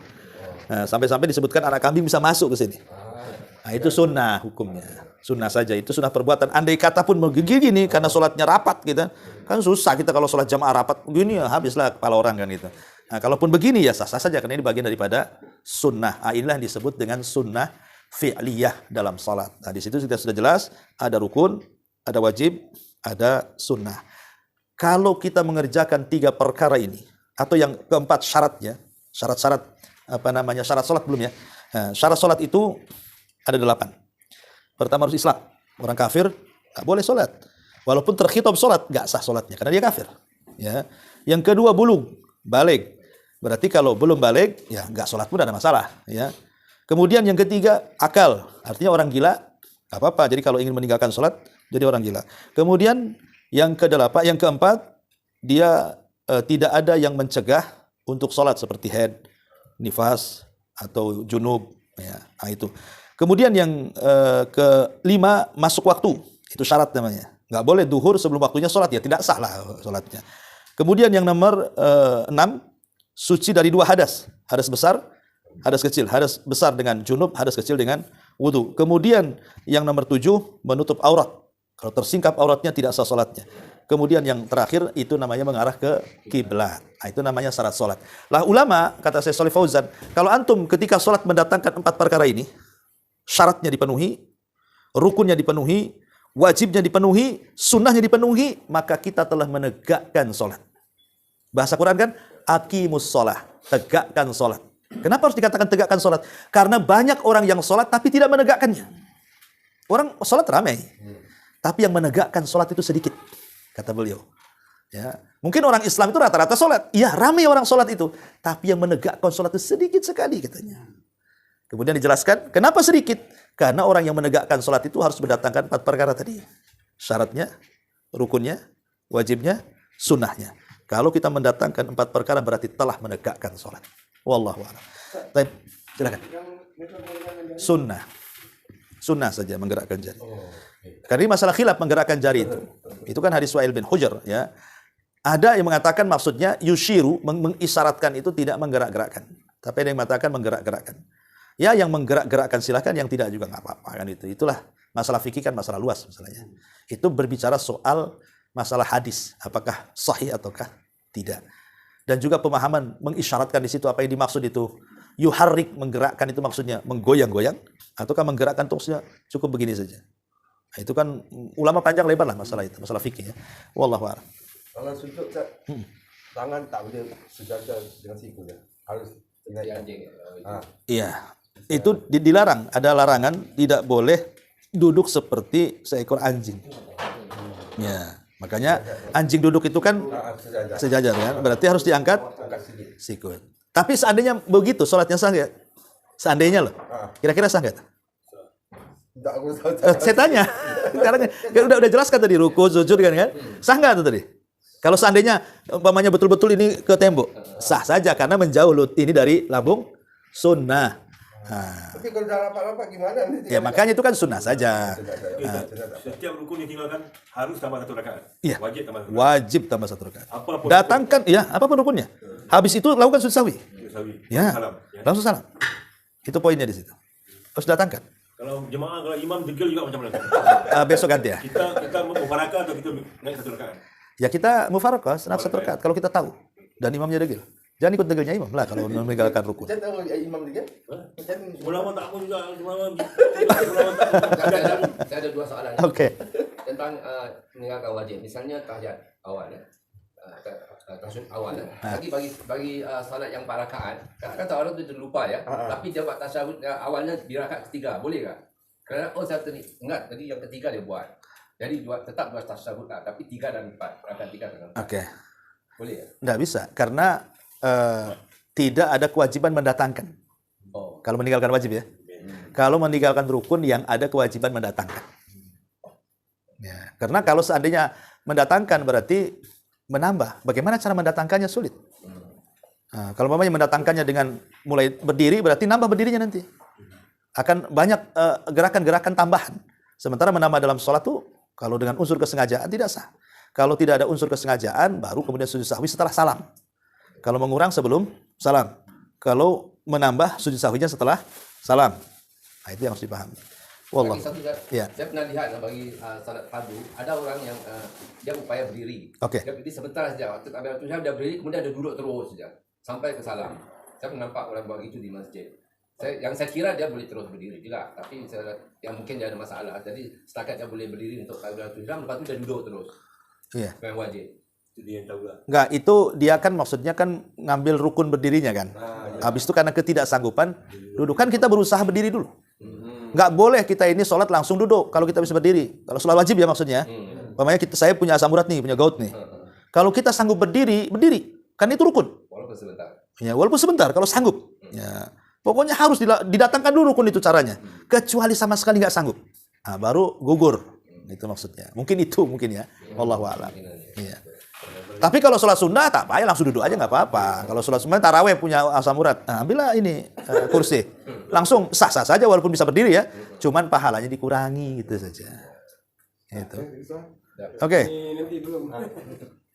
Nah, sampai-sampai disebutkan anak kambing bisa masuk ke sini. Nah, itu sunnah hukumnya. Sunnah saja, itu sunnah perbuatan. Andai kata pun begini karena sholatnya rapat gitu. Kan susah kita kalau sholat jamaah rapat begini ya habislah kepala orang kan gitu. Nah, kalaupun begini ya sah-sah saja karena ini bagian daripada sunnah. Inilah yang disebut dengan sunnah fi'liyah dalam salat. Nah, di situ sudah jelas ada rukun, ada wajib, ada sunnah. Kalau kita mengerjakan 3 perkara ini, atau yang keempat syaratnya, syarat-syarat syarat salat belum ya. Nah, syarat salat itu ada 8. Pertama harus Islam. Orang kafir nggak boleh salat. Walaupun terkhitab salat, nggak sah salatnya karena dia kafir. Ya. Yang kedua bulug, balik. Berarti kalau belum balik, ya nggak salat pun ada masalah. Ya. Kemudian yang ketiga akal, artinya orang gila, nggak apa-apa. Jadi kalau ingin meninggalkan salat, jadi orang gila. Kemudian yang keempat, dia tidak ada yang mencegah untuk salat seperti haid, nifas atau junub. Ya, nah itu. Kemudian yang kelima masuk waktu, itu syarat namanya. Nggak boleh duhur sebelum waktunya sholat, ya tidak sah lah sholatnya. Kemudian yang nomor 6, suci dari 2 hadas, hadas besar, hadas kecil, hadas besar dengan junub, hadas kecil dengan wudu. Kemudian yang nomor 7 menutup aurat, kalau tersingkap auratnya tidak sah sholatnya. Kemudian yang terakhir itu namanya mengarah ke kiblat. Nah, itu namanya syarat sholat. Lah ulama, kata Syekh Shalih Fauzan, kalau antum ketika sholat mendatangkan 4 perkara ini, syaratnya dipenuhi, rukunnya dipenuhi, wajibnya dipenuhi, sunnahnya dipenuhi, maka kita telah menegakkan sholat. Bahasa Quran kan, aqimus sholah, tegakkan sholat. Kenapa harus dikatakan tegakkan sholat? Karena banyak orang yang sholat tapi tidak menegakkannya. Orang sholat ramai, tapi yang menegakkan sholat itu sedikit, kata beliau. Ya, mungkin orang Islam itu rata-rata sholat. Iya, ramai orang sholat itu, tapi yang menegakkan sholat itu sedikit sekali, katanya. Kemudian dijelaskan, kenapa sedikit? Karena orang yang menegakkan sholat itu harus mendatangkan 4 perkara tadi. Syaratnya, rukunnya, wajibnya, sunnahnya. Kalau kita mendatangkan 4 perkara berarti telah menegakkan sholat. Wallahu a'lam. Baik, silakan. Sunnah. Sunnah saja menggerakkan jari. Karena ini masalah khilaf menggerakkan jari itu. Itu kan hadis Wa'il bin Hujr. Ya. Ada yang mengatakan maksudnya yushiru, mengisyaratkan itu tidak menggerak-gerakkan. Tapi ada yang mengatakan menggerak-gerakkan. Ya, yang menggerak-gerakkan silakan, yang tidak juga nggak apa-apa kan itu. Itulah masalah fikih kan masalah luas masalahnya. Itu berbicara soal masalah hadis, apakah sahih ataukah tidak. Dan juga pemahaman mengisyaratkan di situ apa yang dimaksud itu. Yuharrik, menggerakkan itu maksudnya menggoyang-goyang ataukah menggerakkan maksudnya cukup begini saja. Nah, itu kan ulama panjang lebar lah masalah itu, masalah fikih ya. Wallahu a'lam. Kalau sujud tangan tak boleh sejajar dengan siku ya. Harus dengan anjing. Iya. Itu dilarang, ada larangan tidak boleh duduk seperti seekor anjing. Ya, makanya anjing duduk itu kan sejajar ya, berarti harus diangkat sikut. Tapi seandainya begitu sholatnya sah nggak? Seandainya loh, kira-kira sah nggak? Saya tanya, karena udah jelaskan tadi ruku, sujud kan, sah nggak tuh tadi? Kalau seandainya umpamanya betul-betul ini ke tembok, sah saja karena menjauh ini dari lambung sunnah. Nah. Tapi kalau udah rapat-rapat gimana? Ya makanya itu kan sunnah saja. Setiap rukun yang tinggalkan harus tambah 1 rakaat. Iya. Wajib tambah 1 rakaat. Wajib tambah 1 rakaat. Apapun Datangkan, ya apapun rukunnya. Habis itu lakukan sujud sahwi. Ya, Salam. Ya. langsung salam. Itu poinnya di situ. Harus datangkan. Kalau jemaah, kalau imam degil juga macam mana? Besok ganti ya. Kita mufarakah atau kita naik 1 rakaat? Ya kita mufarakah, senap 1 rakaat kalau kita tahu. Dan imamnya degil. Jangan ikut degilnya imam lah kalau meninggalkan rukun. Macam tahu imam dia? Ulama tak pun juga. Saya ada 2 soalan. Oke. Tentang meninggalkan wajib. Misalnya tahiyat awal ya. Tasyahud awal ya. Bagi salat yang 4 rakaat, kata orang tu terlupa ya. Tapi dia buat tasyahud awalnya di rakaat ketiga, boleh tak? Kerana saya ingat tadi yang ketiga dia buat. Jadi tetap 2 tasyahud lah, tapi 3 dan 4, rakaat 3 dan 4. Oke. Boleh ya? Nggak bisa karena tidak ada kewajiban mendatangkan. Oh. Kalau meninggalkan wajib ya. Kalau meninggalkan rukun yang ada kewajiban mendatangkan. Ya, karena kalau seandainya mendatangkan berarti menambah. Bagaimana cara mendatangkannya sulit. Nah, kalau mamanya mendatangkannya dengan mulai berdiri berarti nambah berdirinya nanti. Akan banyak gerakan-gerakan tambahan. Sementara menambah dalam sholat tuh kalau dengan unsur kesengajaan tidak sah. Kalau tidak ada unsur kesengajaan baru kemudian sujud sahwi setelah salam. Kalau mengurang sebelum salam. Kalau menambah sujud sahwinya setelah salam. Nah, itu yang harus dipahami. Wallah. Ya. Saya pernah lihat bagi salat fardu, ada orang yang dia upaya berdiri. Oke. Dia berdiri sebentar saja. Waktu dia berdiri, kemudian dia duduk terus saja sampai ke salam. Saya nampak orang buat itu di masjid. Yang saya kira dia boleh terus berdiri juga, tapi yang mungkin dia ada masalah. Jadi setakat dia boleh berdiri untuk takbiratul ihram, lepas tu dia duduk terus. Iya. Yang wajib. Itu dia yang tahu lah. Enggak, itu dia kan maksudnya kan ngambil rukun berdirinya kan. Habis itu karena ketidaksanggupan duduk. Kan kita berusaha berdiri dulu. Enggak boleh kita ini sholat langsung duduk kalau kita bisa berdiri. Kalau sholat wajib ya maksudnya. Umpamanya saya punya asam urat nih, punya gout nih. Kalau kita sanggup berdiri. Kan itu rukun. Walaupun sebentar. Ya, walaupun sebentar kalau sanggup. Ya. Pokoknya harus didatangkan dulu rukun itu caranya. Kecuali sama sekali nggak sanggup. Nah, baru gugur. Itu maksudnya. Mungkin ya. Wallahu a'lam. Iya. Tapi kalau sholat sunnah tak payah langsung duduk aja nggak apa-apa. Kalau sholat sunnah taraweh punya asam urat, nah, ambillah ini kursi. Langsung sah-sah saja walaupun bisa berdiri ya. Cuman pahalanya dikurangi gitu saja. Itu. Oke. Ini nanti belum.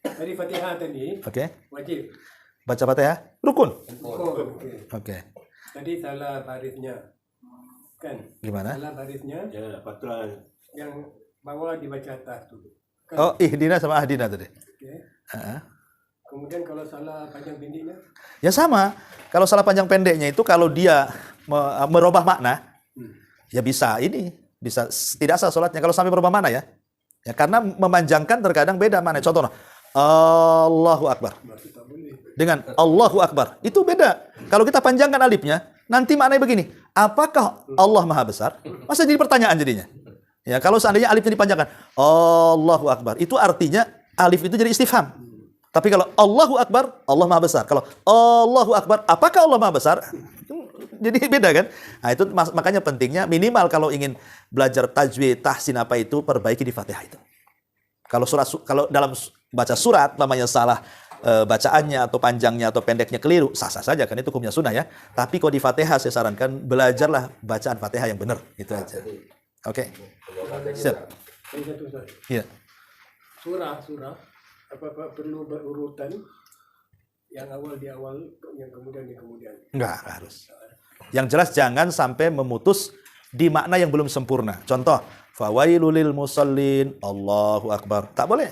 Tadi Fatihah tadi Oke. wajib. Baca Fatihah rukun. Okey. Oke. Tadi salah barisnya. Kan? Gimana? Salah barisnya Ya, patutlah. yang bawah dibaca atas tu. Kan? Oh, ihdina sama ahdina tadi. Okey. Heeh. Kemudian kalau salah panjang pendeknya, Ya sama. Kalau salah panjang pendeknya itu kalau dia merubah makna, ya bisa tidak sah sholatnya kalau sampai merubah makna ya. Ya karena memanjangkan terkadang beda makna. Contohnya Allahu Akbar masih tak boleh. dengan Allahu Akbar itu beda. Kalau kita panjangkan alifnya, nanti maknanya begini. Apakah Allah Maha Besar? Masa jadi pertanyaan jadinya. Ya kalau seandainya alifnya dipanjangkan Allahu Akbar, itu artinya alif itu jadi istifham. Tapi kalau Allahu Akbar, Allah Maha Besar. Kalau Allahu Akbar, apakah Allah Maha Besar? Jadi beda kan? Nah itu makanya pentingnya minimal kalau ingin belajar tajwid, tahsin apa itu, perbaiki di Fatihah itu. Kalau dalam baca surat namanya salah bacaannya atau panjangnya atau pendeknya keliru, sah-sah saja kan itu hukumnya sunnah ya. Tapi kalau di Fatihah saya sarankan belajarlah bacaan Fatihah yang benar, itu aja. Oke. Siap. Ini satu Ustaz. Iya. Surah apa perlu berurutan? Yang awal di awal, yang kemudian di kemudian. Enggak harus. Yang jelas jangan sampai memutus di makna yang belum sempurna. Contoh, fawailul lil musallin, Allahu Akbar. Tak boleh.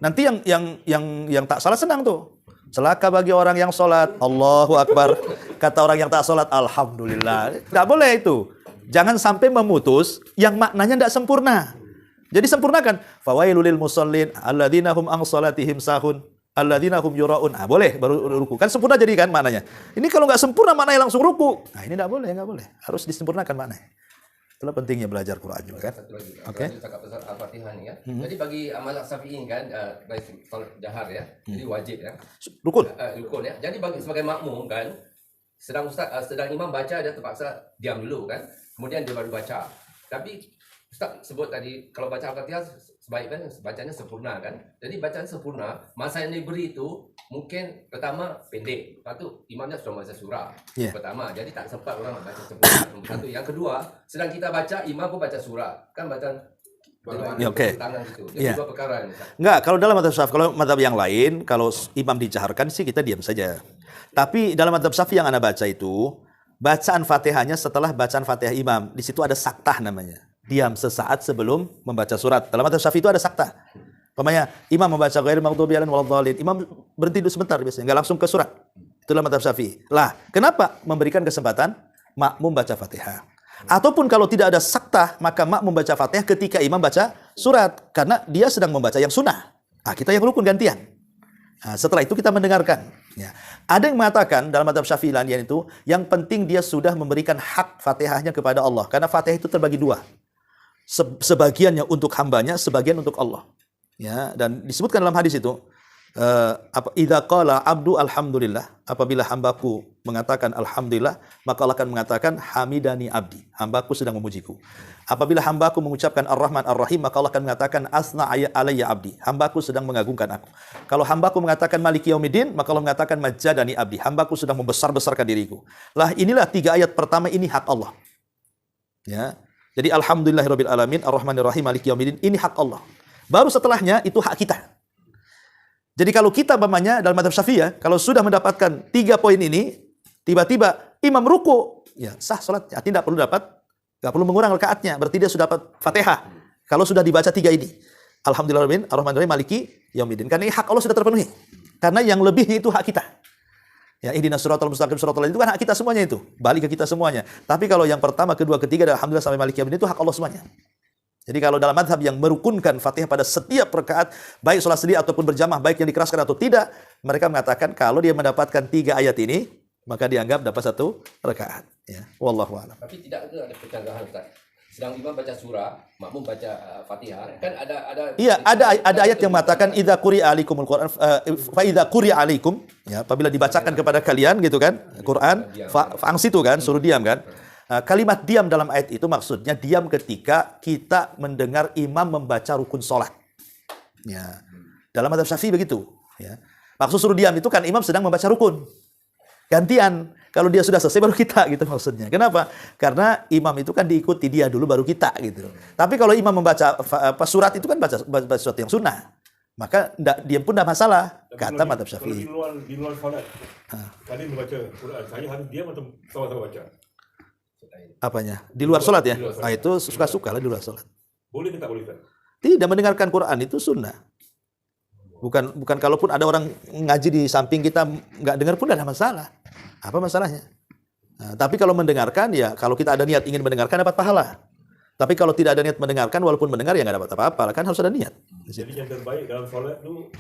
Nanti yang tak salah senang tuh. Celaka bagi orang yang sholat, Allahu Akbar. Kata orang yang tak sholat, Alhamdulillah. Tak boleh itu. Jangan sampai memutus yang maknanya tidak sempurna. Jadi sempurnakan. Fawailul lil musallin, alladzina hum an sholatihim sahun, alladzina hum yura'un. Ah, boleh baru ruku. Kan sempurna jadi kan maknanya. Ini kalau nggak sempurna maknanya langsung ruku. Nah, ini nggak boleh. Harus disempurnakan maknanya. Itulah pentingnya belajar Quran juga kan. Satu lagi. Oke. Kita cakap pasal Al-Fatihah ni ya. Jadi bagi mazhab Syafi'i kan baik solat jahar ya. Jadi wajib ya. Rukun. Rukun ya. Jadi bagi sebagai makmum kan sedang imam baca dia terpaksa diam dulu kan. Kemudian dia baru baca. Tapi Ustaz sebut tadi kalau baca Al-Fatihah sebaiknya bacanya sempurna kan. Jadi bacaan sempurna masa yang diberi itu mungkin pertama pendek. Lepas tu imamnya sudah baca surah. Yeah. Pertama. Jadi tak sempat orang nak baca sempurna. Nombor satu. Yang kedua, sedang kita baca imam pun baca surah. Kan bacaan Ya, oke. tangan gitu. Jadi Yeah. dua perkara ni. Ustaz. Enggak, kalau dalam mazhab Syafi'i, kalau mazhab yang lain, kalau imam dijaharkan sih kita diam saja. Tapi dalam mazhab Syafi'i yang Anda baca itu, bacaan Fatihahnya setelah bacaan Fatihah imam. Di situ ada saktah namanya. Diam sesaat sebelum membaca surat. Dalam mazhab Syafi'i itu ada saktah. Umpamanya imam membaca ghairil maghdubi alaihim waladdallin. Imam berhenti dulu sebentar biasanya, enggak langsung ke surat. Itulah mazhab Syafi'i. Lah, kenapa memberikan kesempatan makmum baca Fatihah? Ataupun kalau tidak ada saktah, maka makmum baca Fatihah ketika imam baca surat karena dia sedang membaca yang sunnah. Nah, kita yang rukun gantian. Nah, setelah itu kita mendengarkan. Ya. Ada yang mengatakan dalam mazhab Syafi'i lain itu, yang penting dia sudah memberikan hak Fatihahnya kepada Allah. Karena Fatihah itu terbagi dua. Sebagiannya untuk hambanya, sebagian untuk Allah. Ya, dan disebutkan dalam hadis itu, idza qala abdu alhamdulillah, apabila hambaku mengatakan alhamdulillah, maka Allah akan mengatakan hamidani abdi, hambaku sedang memujiku. Apabila hambaku mengucapkan ar-Rahman ar-Rahim, maka Allah akan mengatakan asna alayya abdi, hambaku sedang mengagungkan aku. Kalau hambaku mengatakan maliki yaumiddin, maka Allah mengatakan majjadani abdi, hambaku sedang membesar-besarkan diriku. Lah inilah 3 ayat pertama ini hak Allah. Ya. Jadi alhamdulillahirabbil alamin ar-Rahmanir Rahim maliki yaumiddin, ini hak Allah. Baru setelahnya itu hak kita. Jadi kalau kita umpamanya dalam mazhab Syafi'i ya, kalau sudah mendapatkan 3 poin ini, tiba-tiba imam ruku, ya sah salatnya. Artinya enggak perlu mengurangi rakaatnya, berarti dia sudah dapat Fatihah. Kalau sudah dibaca 3 ini. Alhamdulillahirabbil alamin ar-Rahmanir Rahim maliki yaumiddin. Karena ini hak Allah sudah terpenuhi. Karena yang lebihnya itu hak kita. Ya, ihdinas siratal mustaqim siratal ladzina, itu kan hak kita semuanya itu. Balik ke kita semuanya. Tapi kalau yang pertama, kedua, ketiga, dan alhamdulillah sampai maliki yaumiddin itu hak Allah semuanya. Jadi kalau dalam madhab yang merukunkan Fatihah pada setiap rakaat, baik sholat sendiri ataupun berjamaah, baik yang dikeraskan atau tidak, mereka mengatakan kalau dia mendapatkan 3 ayat ini, maka dianggap dapat 1 rakaat. Ya, wallahu a'lam. Tapi tidak ada percanggahan, Ustaz. Sedang imam baca surah, makmum baca Fatihah, kan ada Iya, ada ayat yang mengatakan idza quri'a alaikumul Qur'an fa idza quri'a alaikum, ya, apabila dibacakan kepada kalian gitu kan, Quran, fa'angsitu kan, suruh diam kan. Kalimat diam dalam ayat itu maksudnya diam ketika kita mendengar imam membaca rukun sholat. Ya. Dalam mazhab Syafi'i begitu, ya. Maksud suruh diam itu kan imam sedang membaca rukun. Gantian, kalau dia sudah selesai baru kita gitu maksudnya. Kenapa? Karena imam itu kan diikuti dia dulu baru kita gitu. Tapi kalau imam membaca surat itu kan baca surat yang sunnah. Maka diam pun tidak masalah, kata mazhab Syafi'i. Kalau di luar salat, kalian membaca Quran, saya harus diam atau sama-sama baca? Apanya? Di luar sholat ya? Nah, itu suka-suka lah di luar sholat. Boleh tak boleh, Ustaz? Tidak, mendengarkan Quran itu sunnah. Bukan kalaupun ada orang ngaji di samping kita nggak dengar pun tidak ada masalah. Apa masalahnya? Nah, tapi kalau mendengarkan ya, kalau kita ada niat ingin mendengarkan dapat pahala. Tapi kalau tidak ada niat mendengarkan, walaupun mendengar ya nggak dapat apa-apa. Kan harus ada niat. Jadi yang terbaik dalam sholat itu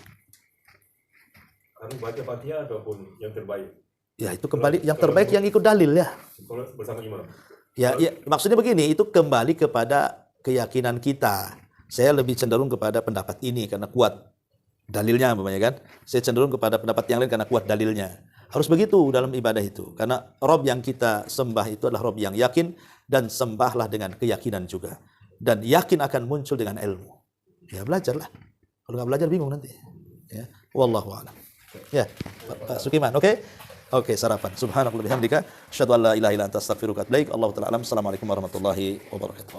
harus baca Fatihah ataupun yang terbaik? Ya itu kembali yang terbaik yang ikut dalil ya. Sholat bersama imam. Ya, maksudnya begini, itu kembali kepada keyakinan kita. Saya lebih cenderung kepada pendapat ini karena kuat dalilnya, umpamanya kan. Saya cenderung kepada pendapat yang lain karena kuat dalilnya. Harus begitu dalam ibadah itu. Karena Rob yang kita sembah itu adalah Rob yang yakin, dan sembahlah dengan keyakinan juga. Dan yakin akan muncul dengan ilmu. Ya belajarlah. Kalau nggak belajar bingung nanti. Ya, wallahu a'lam. Ya, Pak Sukiman, oke? Oke, sarapan. Subhanallah bihamdika, asyhadu an la ilaha illa anta astaghfiruka wa atubu ilaik. Allahu ta'ala alam. Assalamualaikum warahmatullahi wabarakatuh.